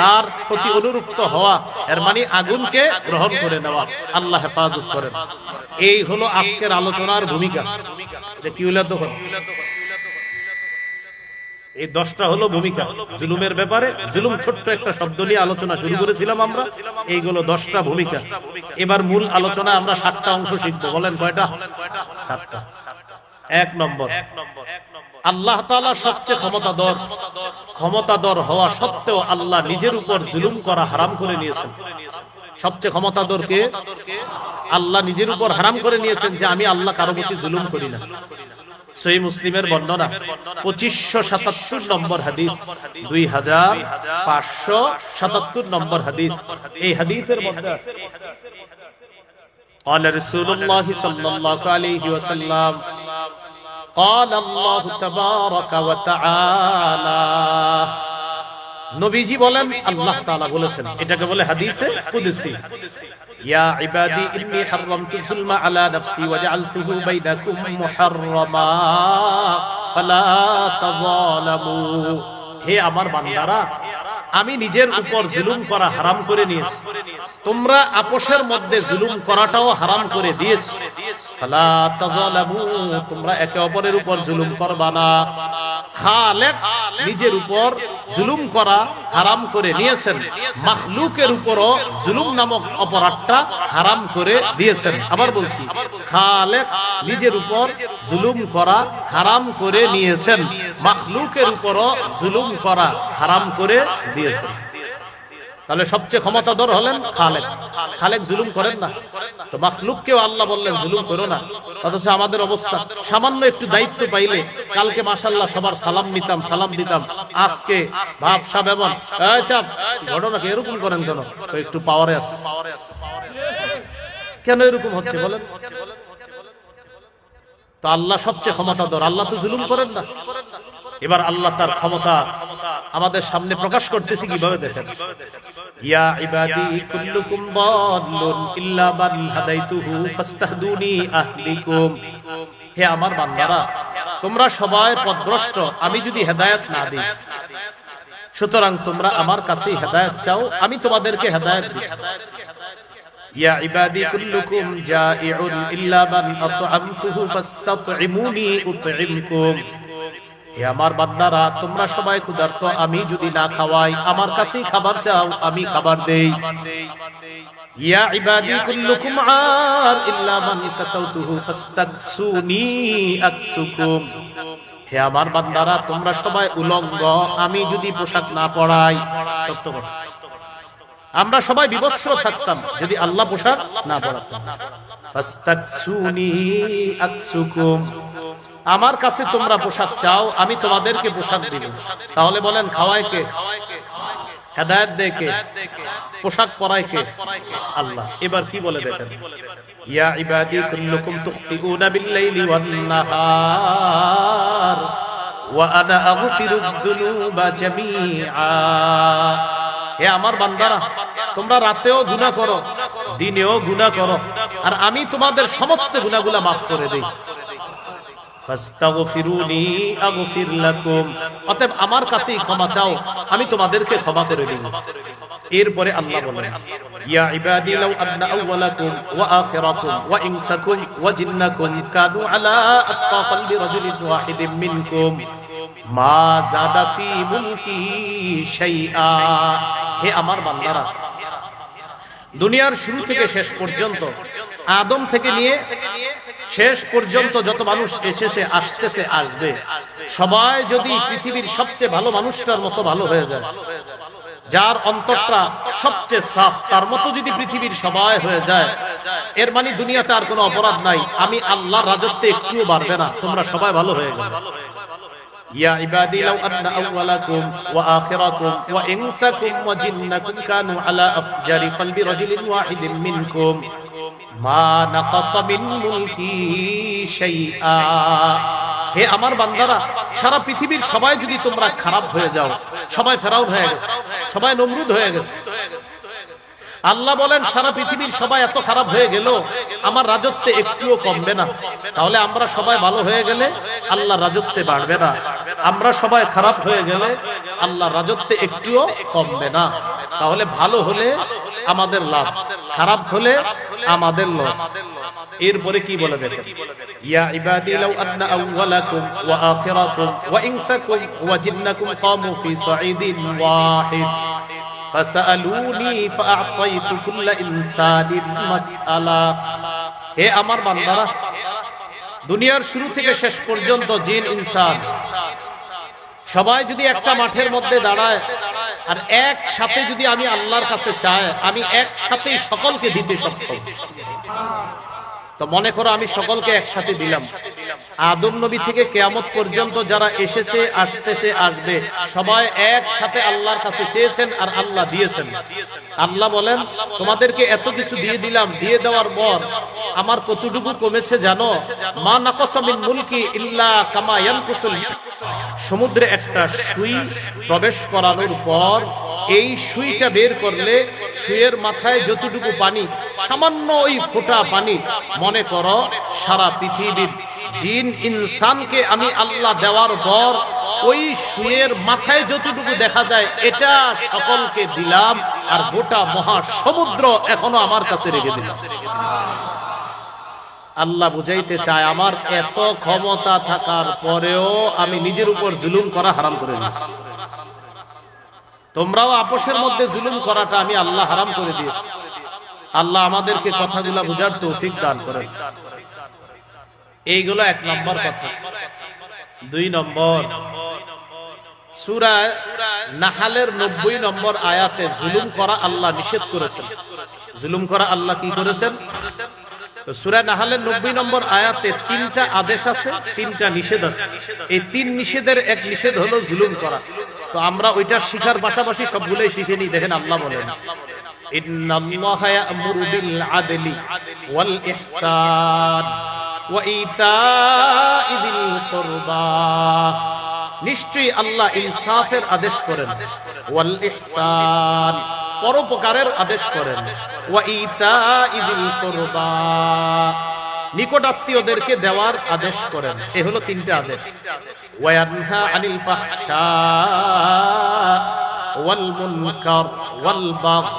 তার প্রতি অনুরক্ত হওয়া, এর মানে আগুনকে গ্রহণ করে নেওয়া। আল্লাহ হেফাজত করেন। এই হলো আজকের আলোচনার ভূমিকা। এটা কি হলো তখন? এই 10টা হলো ভূমিকা জুলুমের ব্যাপারে। জুলুম ছোট্ট একটা শব্দ নিয়ে আলোচনা শুরু করেছিলাম আমরা, এইগুলো 10টা ভূমিকা। এবার মূল আলোচনা আমরা 7টা অংশ শিখবো। বলেন কয়টা? 7টা। 1 নম্বর, আল্লাহ তাআলা সবচেয়ে ক্ষমতাধর হওয়া সত্ত্বেও আল্লাহ নিজের উপর জুলুম করা হারাম করে নিয়েছেন। সবচেয়ে ক্ষমতাধর কে? আল্লাহ নিজের উপর হারাম করে নিয়েছেন যে আমি আল্লাহ কারো প্রতি জুলুম করি না। সহিহ মুসলিমের বর্ণনা 2577 নম্বর হাদিস, 2577 নম্বর হাদিস। এই হাদিসের মধ্যে আছে, قال رسول الله صلى الله عليه وسلم قال الله تبارك وتعالى, নবীজি বলেন আল্লাহ তাআলা বলেছেন। এটাকে বলে হাদিসে কুদসি। ইয়া ইবাদি ইন্নী হারামতু যুলমা আলা নাফসি ওয়া জাআলতুহু বাইনাকুম মুহাররামা ফালা তাযালামু, হে আমার বান্দারা, আমি নিজের উপর জুলুম করা হারাম করে নিয়েছি, তোমরা আপোষের মধ্যে জুলুম করাটাও হারাম করে দিয়েছি, ফালা তাযালামু, তোমরা একে অপরের উপর জুলুম করবা না। খালেক নিজের উপর জুলুম করা হারাম করে নিয়েছেন, মাখলুকের উপরও জুলুম নামক অপরাধটা হারাম করে দিয়েছেন। আবার বলছি, খালেক নিজের উপর জুলুম করা হারাম করে নিয়েছেন, মাখলুকের উপরও জুলুম করা হারাম করে দিয়েছেন। তাহলে সবচেয়ে ক্ষমতাধর হলেন খালেক। খালেক জুলুম করেন না, তো মাখলুককেও আল্লাহ বললেন জুলুম করো না। অথচ আমাদের অবস্থা, সামান্য একটু দায়িত্ব পাইলে কালকে মাশাআল্লাহ সবার সালাম নিতাম, সালাম দিতাম, আজকে ভাব সাব এমন চাপ ঘটনাকে এরকম করেন কেন? একটু পাওয়ারে আছে, কেন এরকম হচ্ছে বলেন? তো আল্লাহ সবচেয়ে ক্ষমতাধর, আল্লাহ তো জুলুম করেন না। এবার আল্লাহ তার ক্ষমতা আমাদের সামনে প্রকাশ করতেছি কিভাবে দেখেন। ইয়া ইবাদি কুল্লুকুম দাল্লুন ইল্লা মান হাদাইতুহু ফাস্তাহদুনি আহদিকুম, হে আমার বান্দারা তোমরা সবাই পথভ্রষ্ট, আমি যদি হেদায়েত না দিই, সুতরাং তোমরা আমার কাছেই হেদায়েত চাও, আমি তোমাদেরকে হেদায়েত দিই। ইয়া ইবাদি কুল্লুকুম জাইউন ইল্লা মান আত'আমতুহু ফাস্তাত'ইমুনি উত'ইমকুম, হে আমার বান্দারা তোমরা সবাই ক্ষুধার্ত, আমি যদি না খাওয়াই, আমার কাছেই খাবার চাও, আমি খাবার দেই। ইয়া ইবাদি কুল্লুকুম আর ইল্লা মান কাসাউতুহু ফাস্তাকসুনি আকসুকুম, হে আমার বান্দারা তোমরা সবাই উলঙ্গ, আমি যদি পোশাক না পরাই, সত্য কথা আমরা সবাই বিবস্ত্র থাকতাম যদি আল্লাহ পোশাক না পরাতেন। ফাস্তাকসুনি আকসুকুম, আমার কাছে তোমরা পোশাক চাও, আমি তোমাদেরকে পোশাক দিব। তাহলে বলেন খাওয়ায় কে? হেদায়েত দেয় কে? পোশাক পরায় কে? আল্লাহ। এবার কি বলে দেখেন, ইয়া ইবাদি কুল্লুকুম তুখতিউনা বিল-লাইলি ওয়ান-নাহার ওয়া আনা আগফিরুয যুনুবা জামিআ, হে আমার বান্দারা তোমরা রাতেও গুনাহ করো, দিনেও গুনাহ করো, আর আমি তোমাদের সমস্ত গুনাহগুলো মাফ করে দেই। ফাস্তাগফিরুনি আগফির লাকুম, অতএব আমার কাছেই ক্ষমা চাও, আমি তোমাদেরকে ক্ষমা করে দেব। এরপরে আল্লাহ বলেন, ইয়া ইবাদি লাউ আন্না আউওয়ালাকুম ওয়া আখিরাকুম ওয়া ইনসাকুম ওয়া জিন্নাকুম কানু আলা আতকা কলবি রাজুলিন ওয়াহিদিন মিনকুম মা যাদা ফি মুলকি শাইআ, হে আমার বান্দারা দুনিয়ার শুরু থেকে শেষ পর্যন্ত, আদম থেকে নিয়ে শেষ পর্যন্ত যত মানুষ এসেছে, আসতেছে, আসবে, সবাই যদি পৃথিবীর সবচেয়ে ভালো মানুষটার মতো ভালো হয়ে যায়, যার অন্তরটা সবচেয়ে সাফ, তার মতো যদি পৃথিবীর সবাই হয়ে যায়, এর মানে দুনিয়াতে আর কোনো অপরাধ নাই, আমি আল্লাহর রাজত্বে একটুও বাড়বে না, তোমরা সবাই ভালো হয়ে গেলে। ইয়া ইবাদি লাউ আন্না আউওয়ালাকুম ওয়া আখিরাকুম ওয়া ইনসাকুম ওয়া জিন্নাকুম কানু আলা আফজারি কলবি রাজুলিন ওয়াহিদিন মিনকুম মা নাকাসা মিন মুলকি শাইআ, হে আমার বান্দারা সারা পৃথিবীর সবাই যদি তোমরা খারাপ হয়ে যাও, সবাই ফেরাউন হয়ে গেছে, সবাই নমরুদ হয়ে গেছে, আল্লাহ বলেন সারা পৃথিবীর সবাই এত খারাপ হয়ে গেল, আমার রাজত্বে একটুও কমবে না। তাহলে আমরা সবাই ভালো হয়ে গেলে আল্লাহর রাজত্বে বাড়বে না, আমরা সবাই খারাপ হয়ে গেলে আল্লাহর রাজত্বে একটুও কমবে না। তাহলে ভালো হলে আমাদের লাভ, খারাপ হলে আমাদের লস। এরপরে কি বলে দেখেন, ইয়া ইবাদি লাউ আন্না আউওয়ালাকুম ওয়া আখিরাকুম ওয়া ইনসাকুম ওয়া জিন্নাকুম কামু ফি সাঈদিন ওয়াহিদ ফাসআলুনি ফাআতাইতু কুল্লা ইনসানিন মাসআলা, হে আমার বান্দারা দুনিয়ার শুরু থেকে শেষ পর্যন্ত জিন ইনসান সবাই যদি একটা মাঠের মধ্যে দাঁড়ায় আর একসাথে যদি আমি আল্লাহর কাছে চাই, আমি একসাথেই সকলকে দিতে সক্ষম। তো মনে করো আমি সকলকে একসাথে দিলাম, আদম নবী থেকে কিয়ামত পর্যন্ত যারা এসেছে, আসতেছে, আসবে, সবাই একসাথে আল্লাহর কাছে চেয়েছেন আর আল্লাহ দিয়েছেন। আল্লাহ বলেন তোমাদেরকে এত কিছু দিয়ে দিলাম, দিয়ে দেওয়ার পর আমার কতটুকু কমেছে জানো? মা নাকাসা মিন মুলকি ইল্লা কামা ইয়ানকুসুল, সমুদ্রে একটা সুই প্রবেশ করানোর পর এই সুইটা বের করলে সুইয়ের মাথায় যতটুকু পানি, সামান্য ওই ফোঁটা পানি, মনে করো সারা পৃথিবীর জিন ইনসানকে আমি আল্লাহ দেওয়ার পর ওই সুইয়ের মাথায় যতটুকু দেখা যায় এটা সকলকে দিলাম, আর গোটা মহা সমুদ্র এখনো আমার কাছে রেখে দিলাম। আল্লাহ বুঝাইতে চায় আমার এত ক্ষমতা থাকার পরেও আমি নিজের উপর জুলুম করা হারাম করে দিয়েছি। তোমরাও আপোষের মধ্যে জুলুম করাটা আমি আল্লাহ হারাম করে দিয়েছি। আল্লাহ আমাদেরকে কথাগুলা বুঝার তৌফিক দান করেন। এইগুলো 1 নম্বর কথা। 2 নম্বর, সূরা নাহলের 90 নম্বর আয়াতে জুলুম করা আল্লাহ নিষেধ করেছেন। জুলুম করা আল্লাহ কি করেছেন? তো সূরা নাহলের 90 নম্বর আয়াতে 3টা আদেশ আছে, 3টা নিষেধ আছে। এই 3 নিষেধের এক নিষেধ হলো জুলুম করা। তো আমরা ওইটা শিখার পাশাপাশি সবগুলোই শিখে নিই। দেখেন আল্লাহ বলেন, ইন্নাল্লাহা ইয়া'মুরু বিল আদলি ওয়াল ইহসান ওয়া ইতা'i যিল কুরবা। নিশ্চয়ই আল্লাহ ইনসাফের আদেশ করেন, ওয়াল ইহসান পরোপকারের আদেশ করেন, ওয়া ইতা'i যিল কুরবা নিকট আত্মীয়দেরকে দেওয়ার আদেশ করেন। এই হলো 3টা আদেশ। ওয়া ইয়ানহা আনিল ফাহশা ওয়াল মুনকার ওয়াল বাগয়,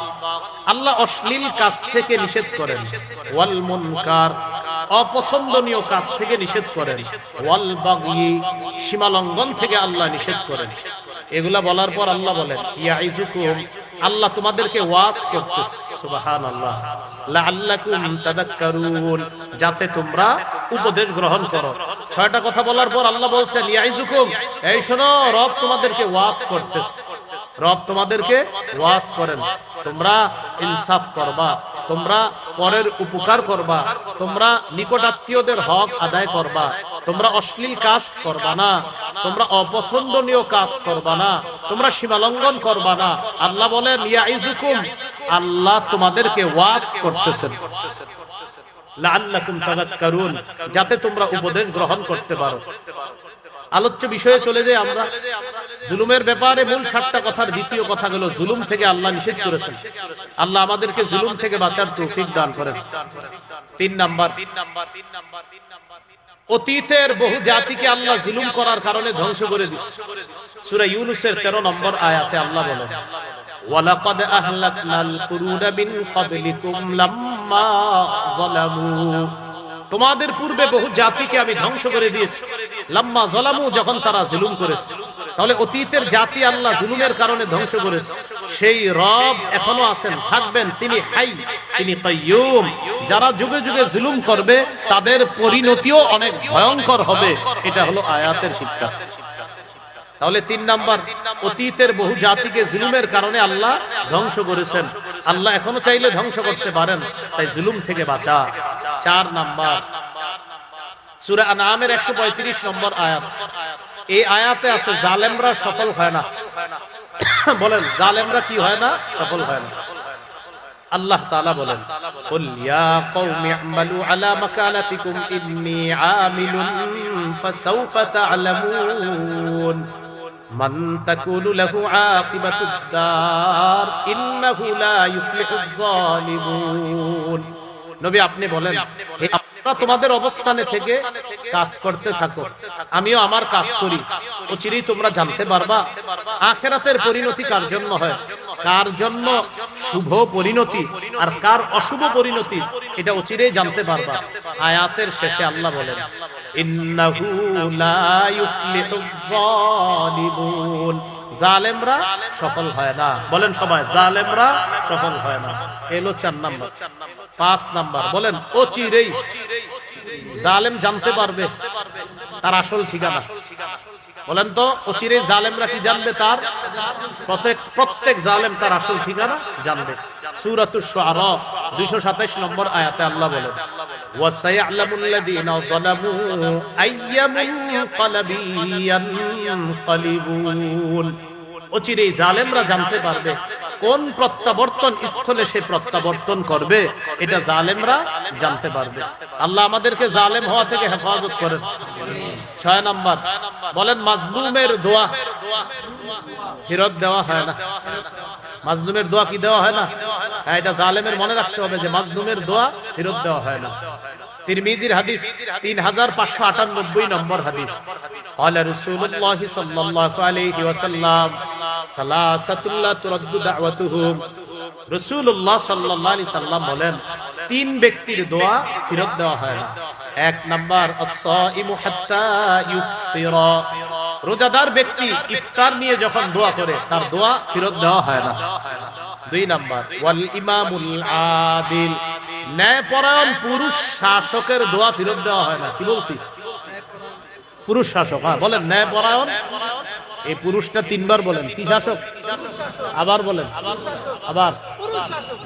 আল্লাহ অশ্লীল কাজ থেকে নিষেধ করেন। ওয়াল মুনকার অপছন্দনীয় কাজ থেকে নিষেধ করেন। ওয়াল বাগয় সীমালঙ্ঘন থেকে আল্লাহ নিষেধ করেন। এগুলা বলার পর আল্লাহ বলেন, ইয়াইজুকুম আল্লাহ তোমাদেরকে ওয়াজ করতেছে, সুবহানাল্লাহ, লাআল্লাকুম তাযাক্কারুন যাতে তোমরা উপদেশ গ্রহণ করো। 6টা কথা বলার পর আল্লাহ বলছেন, ইয়াইজুকুম এই শোনো, রব তোমাদেরকে ওয়াজ করতেছে। রব তোমাদেরকে ওয়াজ করেন, তোমরা ইনসাফ করবা, তোমরা পরের উপকার করবা, তোমরা নিকট আত্মীয়দের হক আদায় করবা, তোমরা অশ্লীল কাজ করবা না, তোমরা অপছন্দনীয় কাজ করবা না, তোমরা সীমালঙ্ঘন করবা না। আল্লাহ বলেন ইয়াইজুকুম, আল্লাহ তোমাদেরকে ওয়াজ করতেছেন, লাআল্লাকুম তাযাক্কারুন যাতে তোমরা উপদেশ গ্রহণ করতে পারো। আলোচ্য বিষয়ে চলে যাই আমরা। জুলুমের ব্যাপারে মূল 7টা কথার দ্বিতীয় কথা হলো জুলুম থেকে আল্লাহ নিষেধ করেছেন। আল্লাহ আমাদেরকে জুলুম থেকে বাঁচার তৌফিক দান করেন। 3 নাম্বার, অতীতের বহু জাতিকে আল্লাহ জুলুম করার কারণে ধ্বংস করে দিয়েছে। সূরা ইউনূসের 13 নম্বর আয়াতে আল্লাহ বলেন, ওয়ালাকাদ আহলাকনাল কুরুনা মিন ক্বাবলিকুম লাম্মা যালামু, তোমাদের পূর্বে বহু জাতিকে আমি ধ্বংস করে দিয়েছি, লাম্মা যালামু যখন তারা জুলুম করেছে। তাহলে অতীতের জাতি আল্লাহ জুলুমের কারণে ধ্বংস করেছে। সেই রব এখনো আছেন, থাকবেন, তিনি হাই, তিনি কাইয়ুম। যারা যুগে যুগে জুলুম করবে তাদের পরিণতিও অনেক ভয়ঙ্কর হবে। এটা হলো আয়াতের শিক্ষা। তাহলে 3 নাম্বার, অতীতের বহু জাতিকে জুলুমের কারণে আল্লাহ ধ্বংস করেছেন। আল্লাহ এখনো চাইলে ধ্বংস করতে পারেন, তাই জুলুম থেকে বাঁচা। 4 নাম্বার, সূরা আনআমের 135 নম্বর আয়াত। এই আয়াতে আছে জালেমরা সফল হয় না। বলেন জালেমরা কি হয় না? সফল হয় না। আল্লাহ তাআলা বলেন, কুল ইয়া কওমি আমালু আলা মাকানাতিকুম ইন্নী আমিলুন ফাসাউফা তা'লামুন মান তাকুনু লাহু আকিবাতুদ দার ইন্নাহু লা ইফলিহুজ জালিমুন। নবী আপনি বলেন, আপনারা তোমাদের অবস্থানে থেকে কাজ করতে থাকো, আমিও আমার কাজ করি, অচিরেই তোমরা জানতে পারবা আখিরাতের পরিণতি কার জন্য হয়, কার জন্য শুভ পরিণতি আর কার অশুভ পরিণতি, এটা অচিরেই জানতে পারবা। আয়াতের শেষে আল্লাহ বলেন, ইন্নাহু লা ইফলিহুজ জালিমুন, জালেমরা সফল হয় না। বলেন সবাই, জালেমরা সফল হয় না। এলো 4 নাম্বার। 5 নাম্বার, বলেন অচিরেই জালেম জানতে পারবে তার আসল ঠিকানা। বলেন তো অচিরেই জালেমরা কি জানবে? তার প্রত্যেক জালেম তার আসল ঠিকানা জানবে। সূরাতুশ শুআরা 227 নম্বর আয়াতে আল্লাহ বলেন, ওয়াসায়ালামুল্লাযীনা যালামু আইয়া মুনকালাবিন ইয়ানকালিবুন, অচিরেই জালেমরা জানতে পারবে কোন প্রত্যাবর্তন স্থলে সে প্রত্যাবর্তন করবে, এটা জালেমরা জানতে পারবে। আল্লাহ আমাদেরকে জালেম হওয়া থেকে হেফাজত করেন। 6 নাম্বার, বলেন মাজলুমের দোয়া ফেরত দেওয়া হয় না। মাজলুমের দোয়া কি দেওয়া হয় না? হ্যাঁ, এটা জালেমের মনে রাখতে হবে যে মাজলুমের দোয়া ফেরত দেওয়া হয় না। তিরমিজির হাদিস 3598 নম্বর হাদিস, قال رسول الله صلى الله عليه وسلم ثلاثه لا ترد دعوتهم, রাসূলুল্লাহ সাল্লাল্লাহু আলাইহি সাল্লাম বলেন তিন ব্যক্তির দোয়া ফেরত দেওয়া হয় না। এক নাম্বার as-সাইমু হাত্তা ইফতিরা, রোজাদার ব্যক্তি ইফতার নিয়ে যখন দোয়া করে তার দোয়া ফেরত দেওয়া হয় না। দুই নাম্বার ওয়াল ইমামুল আদিল, ন্যায়পরায়ণ পুরুষ শাসকের দোয়া ফেরত দেওয়া হয় না। কি বলছি? পুরুষ শাসক। হ্যাঁ বলেন ন্যায়পরায়ণ, এই পুরুষটা তিনবার বলেন। কি শাসক? আবার বলেন। আবার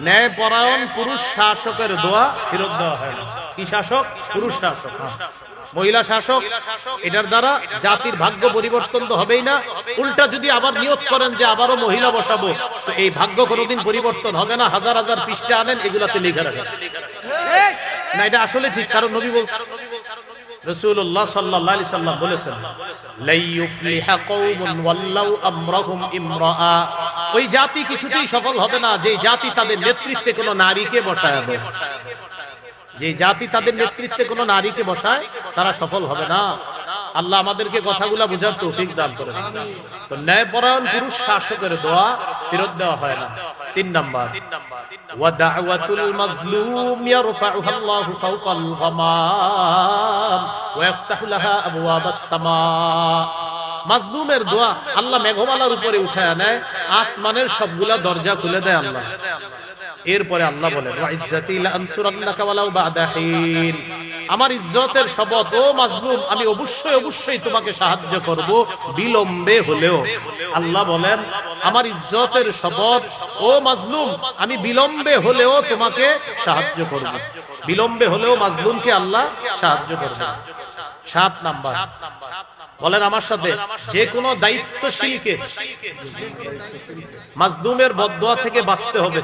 ন্যায়পরায়ণ পুরুষ শাসকের দোয়া ফেরত দেওয়া হয় না। কি শাসক? পুরুষ শাসক। মহিলা শাসক, এটার দ্বারা জাতির ভাগ্য পরিবর্তন তো হবেই না, উল্টা যদি আবার নিয়ত করেন যে আবারও মহিলা বসাবো, তো এই ভাগ্য কোনোদিন পরিবর্তন হবে না। হাজার হাজার পৃষ্ঠা আনেন, এগুলাতে লেখা রাখেন না, এটা আসলে ঠিক। কারণ নবী বলছেন, রাসূলুল্লাহ সাল্লাল্লাহু আলাইহি সাল্লাম বলেছেন, লা ইউফলিহা কওমুন ওয়াল্লাউ আমরাহুম ইমরাআ, ওই জাতি কিছুতেই সফল হবে না যে জাতি তাদের নেতৃত্বে কোনো নারীকে বসায় দেয়। যে জাতি তাদের নেতৃত্বে কোনো নারীকে বসায় তারা সফল হবে না। আল্লাহ আমাদেরকে কথাগুলা বোঝার তৌফিক দান করেন। তো ন্যায়পরায়ণ পুরুষ শাসকের দোয়া ফেরত দেওয়া হয় না। তিন নাম্বার ওয়া দাওয়াতুল মাজলুম ইয়ারফাউহা আল্লাহু ফাওকাল গামাম ওয়া ইফতাহু লাহা আবওয়াবাস সামা, মাজলুমের দোয়া আল্লাহ মেঘমালার উপরে উঠায় নেয়, আসমানের সবগুলা দরজা খুলে দেয় আল্লাহ। এরপরে আল্লাহ বলেন ওয়া ইজ্জাতি লা আনসুরান্নাকা ওয়ালাউ বা'দা হিন, আমার ইজ্জতের শপথ ও মাজলুম, আমি অবশ্যই অবশ্যই তোমাকে সাহায্য করব বিলম্বে হলেও। আল্লাহ বলেন আমার ইজ্জতের শপথ ও মাজলুম, আমি বিলম্বে হলেও তোমাকে সাহায্য করব। বিলম্বে হলেও মাজলুমকে আল্লাহ সাহায্য করবে। সাত নাম্বার বলেন আমার সাথে, যে কোনো দায়িত্বশীলকে মাজলুমের বদদোয়া থেকে বাঁচতে হবে।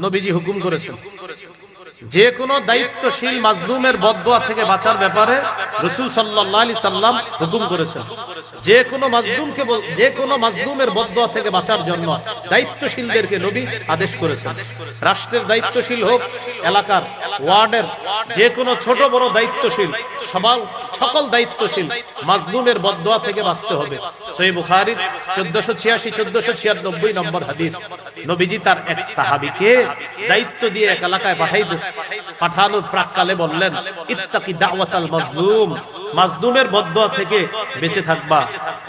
নবীজি হুকুম করেছেন যে কোনো দায়িত্বশীল মাজলুমের বদদোয়া থেকে বাঁচার ব্যাপারে রাসূল সাল্লাল্লাহু আলাইহি সাল্লাম হুকুম করেছেন। যে কোনো মাজলুমের বদদোয়া থেকে বাঁচার জন্য দায়িত্বশীলদেরকে নবী আদেশ করেছেন। রাষ্ট্রের দায়িত্বশীল হোক, এলাকার ওয়ার্ডের যে কোনো ছোট বড় দায়িত্বশীল, সকল দায়িত্বশীল মাজলুমের বদদোয়া থেকে বাঁচতে হবে। সহিহ বুখারী 1486-1496 নম্বর হাদিস। নবীজি তার এক সাহাবীকে দায়িত্ব দিয়ে এক এলাকায় পাঠানোর প্রাককালে বললেন, ইত্তাকি দাওয়াতাল মাজলুম, মাজলুমের বদদোয়া থেকে বেঁচে থাকবা।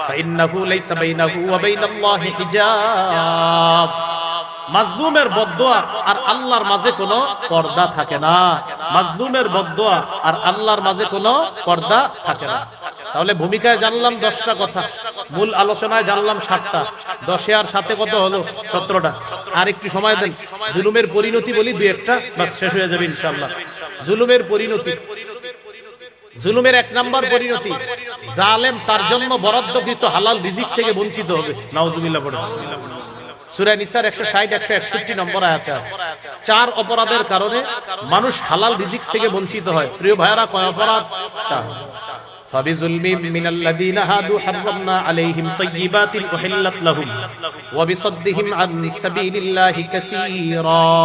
ফাইন্নাহু লাইসা বাইনাহু ওয়া বাইনাল্লাহি হিজাব, মাজলুমের বদদোয়া আর আল্লাহর মাঝে কোনো পর্দা থাকে না। মাজলুমের বদদোয়া আর আল্লাহর মাঝে কোনো পর্দা থাকে না। তাহলে ভূমিকায় জানলাম 10টা কথা, মূল আলোচনায় জানলাম 7টা। 10 আর 7 কত হলো? 17টা। আর একটু সময় দেন, জুলুমের পরিণতি বলি 2-1টা, বাস শেষ হয়ে যাবে ইনশাআল্লাহ। জুলুমের পরিণতি, জুলুমের 1 নাম্বার পরিণতি, জালেম তার জন্য বরাদ্দকৃত হালাল রিজিক থেকে বঞ্চিত হবে। নাউজুবিল্লাহ পড়ে সূরা নিসার 160-161 নম্বর আয়াতে আছে। 4 অপরাধের কারণে মানুষ হালাল রিজিক থেকে বঞ্চিত হয়। প্রিয় ভাইরা, কয় অপরাধ? 4। فبظلم من الذين هادوا حرمنا عليهم طيبات أحلت لهم وبصدهم عن سبيل الله كثيرا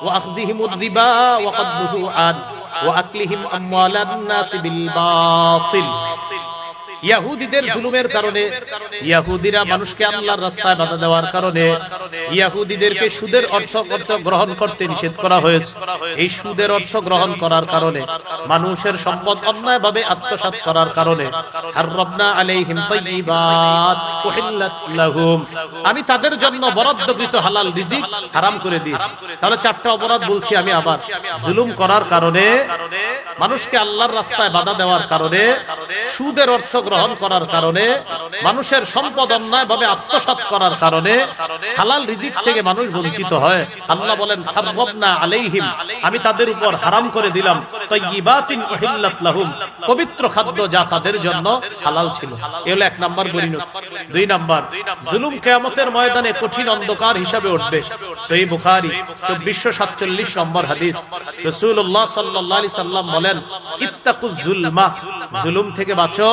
وأخذهم الربا وقد نهوا عنه وأكلهم أموال الناس بالباطل। ইহুদিদের জুলুমের কারণে, ইহুদিরা মানুষকে আল্লাহর রাস্তায় বাধা দেওয়ার কারণে ইহুদিদেরকে সুদের অর্থ গ্রহণ করতে নিষেধ করা হয়েছে। এই সুদের অর্থ গ্রহণ করার কারণে, মানুষের সম্পদ অন্যায়ভাবে আত্মসাৎ করার কারণে হাররামনা আলাইহিম তাইয়্যিবাত উহিল্লাত লাহুম, আমি তাদের জন্য বরাদ্দকৃত হালাল রিজিক হারাম করে দিয়েছি। তাহলে 4টা অপরাধ বলছি আমি আবার। জুলুম করার কারণে, মানুষকে আল্লাহর রাস্তায় বাধা দেওয়ার কারণে, সুদের অর্থ গ্রহণ করার কারণে, মানুষের সম্পদ অন্যায়ভাবে আত্মসাৎ করার কারণে হালাল রিজিক থেকে মানুষ বঞ্চিত হয়। আল্লাহ বলেন হাররামনা আলাইহিম, আমি তাদের উপর হারাম করে দিলাম তাইয়্যিবাতিন উহিল্লাত লাহুম, পবিত্র খাদ্য যা তাদের জন্য হালাল ছিল। এই হলো 1 নাম্বার পরিণতি। 2 নাম্বার, জুলুম কিয়ামতের ময়দানে কঠিন অন্ধকার হিসাবে উঠবে। সহিহ বুখারী 2447 নম্বর হাদিস। রাসূলুল্লাহ সাল্লাল্লাহু আলাইহি সাল্লাম বলেন, ইত্তাকুজ জুলমা জুলুম থেকে বাঁচো।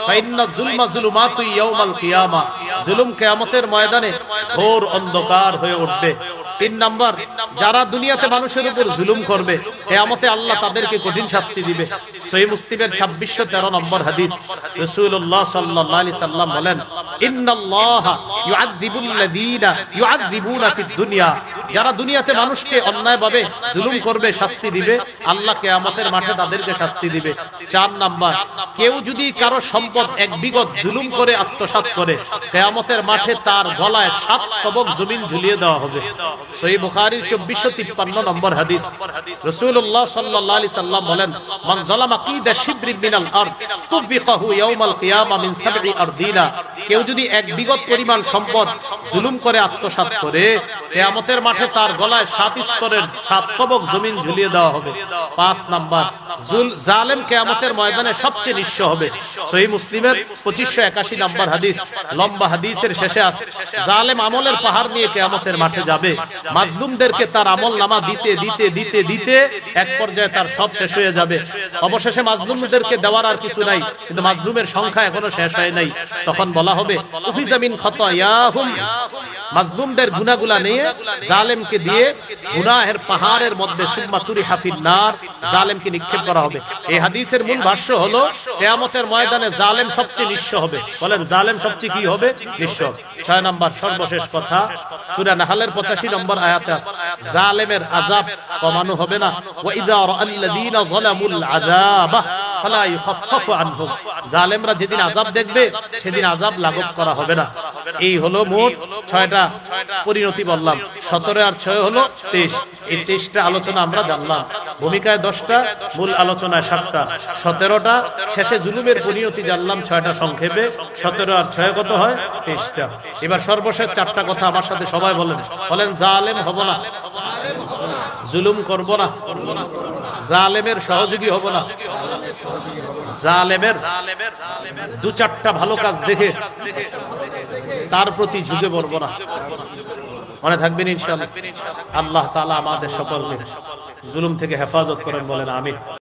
ফাইন্না যুলমা যুলুমাতু ইয়াউমাল কিয়ামা, জুলুম কিয়ামতের ময়দানে ঘোর অন্ধকার হয়ে উঠবে। 3 নাম্বার, যারা দুনিয়াতে মানুষের উপর জুলুম করবে কিয়ামতে আল্লাহ তাদেরকে কঠিন শাস্তি দিবে। সহিহ মুসলিমের 2613 নম্বর হাদিস, রাসূলুল্লাহ সাল্লাল্লাহু আলাইহি সাল্লাম বলেন, ইন্নাল্লাহা ইউআযযিবুল লাযীনা ইউআযযিবুনা ফিদ দুনিয়া, যারা দুনিয়াতে মানুষকে অন্যায়ভাবে জুলুম করবে শাস্তি দিবে, আল্লাহ কিয়ামতের মাঠে তাদেরকে শাস্তি দিবে। 4 নাম্বার, কেউ যদি কারো সম্পদ 1 বিঘত জুলুম করে আত্মসাৎ করে কিয়ামতের মাঠে তার গলায় 7 তবক জমিন ঝুলিয়ে দেওয়া হবে। সহিহ বুখারীর 2453 নম্বর হাদিস, রাসূলুল্লাহ সাল্লাল্লাহু আলাইহি সাল্লাম বলেন, মান যালামা কিদা শিবরিন মিনাল আরদ তুবিকাহু ইয়াউমাল কিয়ামা মিন 7 আরদিনা, কেউ যদি 1 বিঘত পরিমাণ সম্পদ জুলুম করে আত্মসাৎ করে কিয়ামতের মাঠে তার গলায় 7 স্তরের 7 তবক জমিন ঝুলিয়ে দেওয়া হবে। 5 নাম্বার, জালেম কিয়ামতের ময়দানে সবচেয়ে নিঃস্ব হবে। সহিহ মুসলিমের 2581 নম্বর হাদিস, লম্বা হাদিসের শেষে আছে, জালেম আমলের পাহাড় নিয়ে কিয়ামতের মাঠে যাবে, মাজলুমদেরকে তার আমলনামা দিতে দিতে দিতে দিতে এক পর্যায়ে তার সব শেষ হয়ে যাবে। অবশেষে মাজলুমদেরকে দেওয়ার আর কিছু নাই, কিন্তু মাজলুমের সংখ্যা এখনো শেষ হয় নাই। তখন বলা হবে, উফিজা মিন খাতায়াহুম, মাজলুমদের গুনাহগুলো নিয়ে জালেমকে দিয়ে গুনাহের পাহাড়ের মধ্যে সুম্মা তুরিহা ফিন নার, জালেমকে নিক্ষেপ করা হবে। এই হাদিসের মূল ভাষ্য হলো কিয়ামতের ময়দানে জালেম সবচেয়ে নিঃস্ব হবে। বলেন, জালেম সবচেয়ে কি হবে? নিঃস্ব। 6 নাম্বার, সর্বশেষ কথা, সূরা নাহলের 85 নম্বর আয়াতে আছে, জালেমের আযাব কমানো হবে না। ওয়া ইযা রাআল্লাযীনা যালামুল আযাবা ফালা ইউখাফফাফু আনহুম, জালেমরা যেদিন আযাব দেখবে সেদিন আযাব লাঘব করা হবে না। এই হলো মোট 6টা পরিণতি বললাম। 17 আর 6 হলো 23। এই 23টা আলোচনা আমরা জানলাম। ভূমিকায় 10টা, মূল আলোচনায় 7টা, 17টা। শেষে জুলুমের পরিণতি জানলাম 6টা সংক্ষেপে। 17 আর 6 কত হয়? 23টা। এবার সর্বশেষ 4টা কথা আমার সাথে সবাই বলেন। বলেন, জালেম হব না, জুলুম করব না, জালেমের সহযোগী হব না, জালেমের 2-4টা ভালো কাজ দেখে তার প্রতি ঝুঁকে পড়ব না। মনে থাকবেন ইনশাআল্লাহ। আল্লাহ তাআলা আমাদের সকলকে জুলুম থেকে হেফাজত করেন, বলেন আমিন।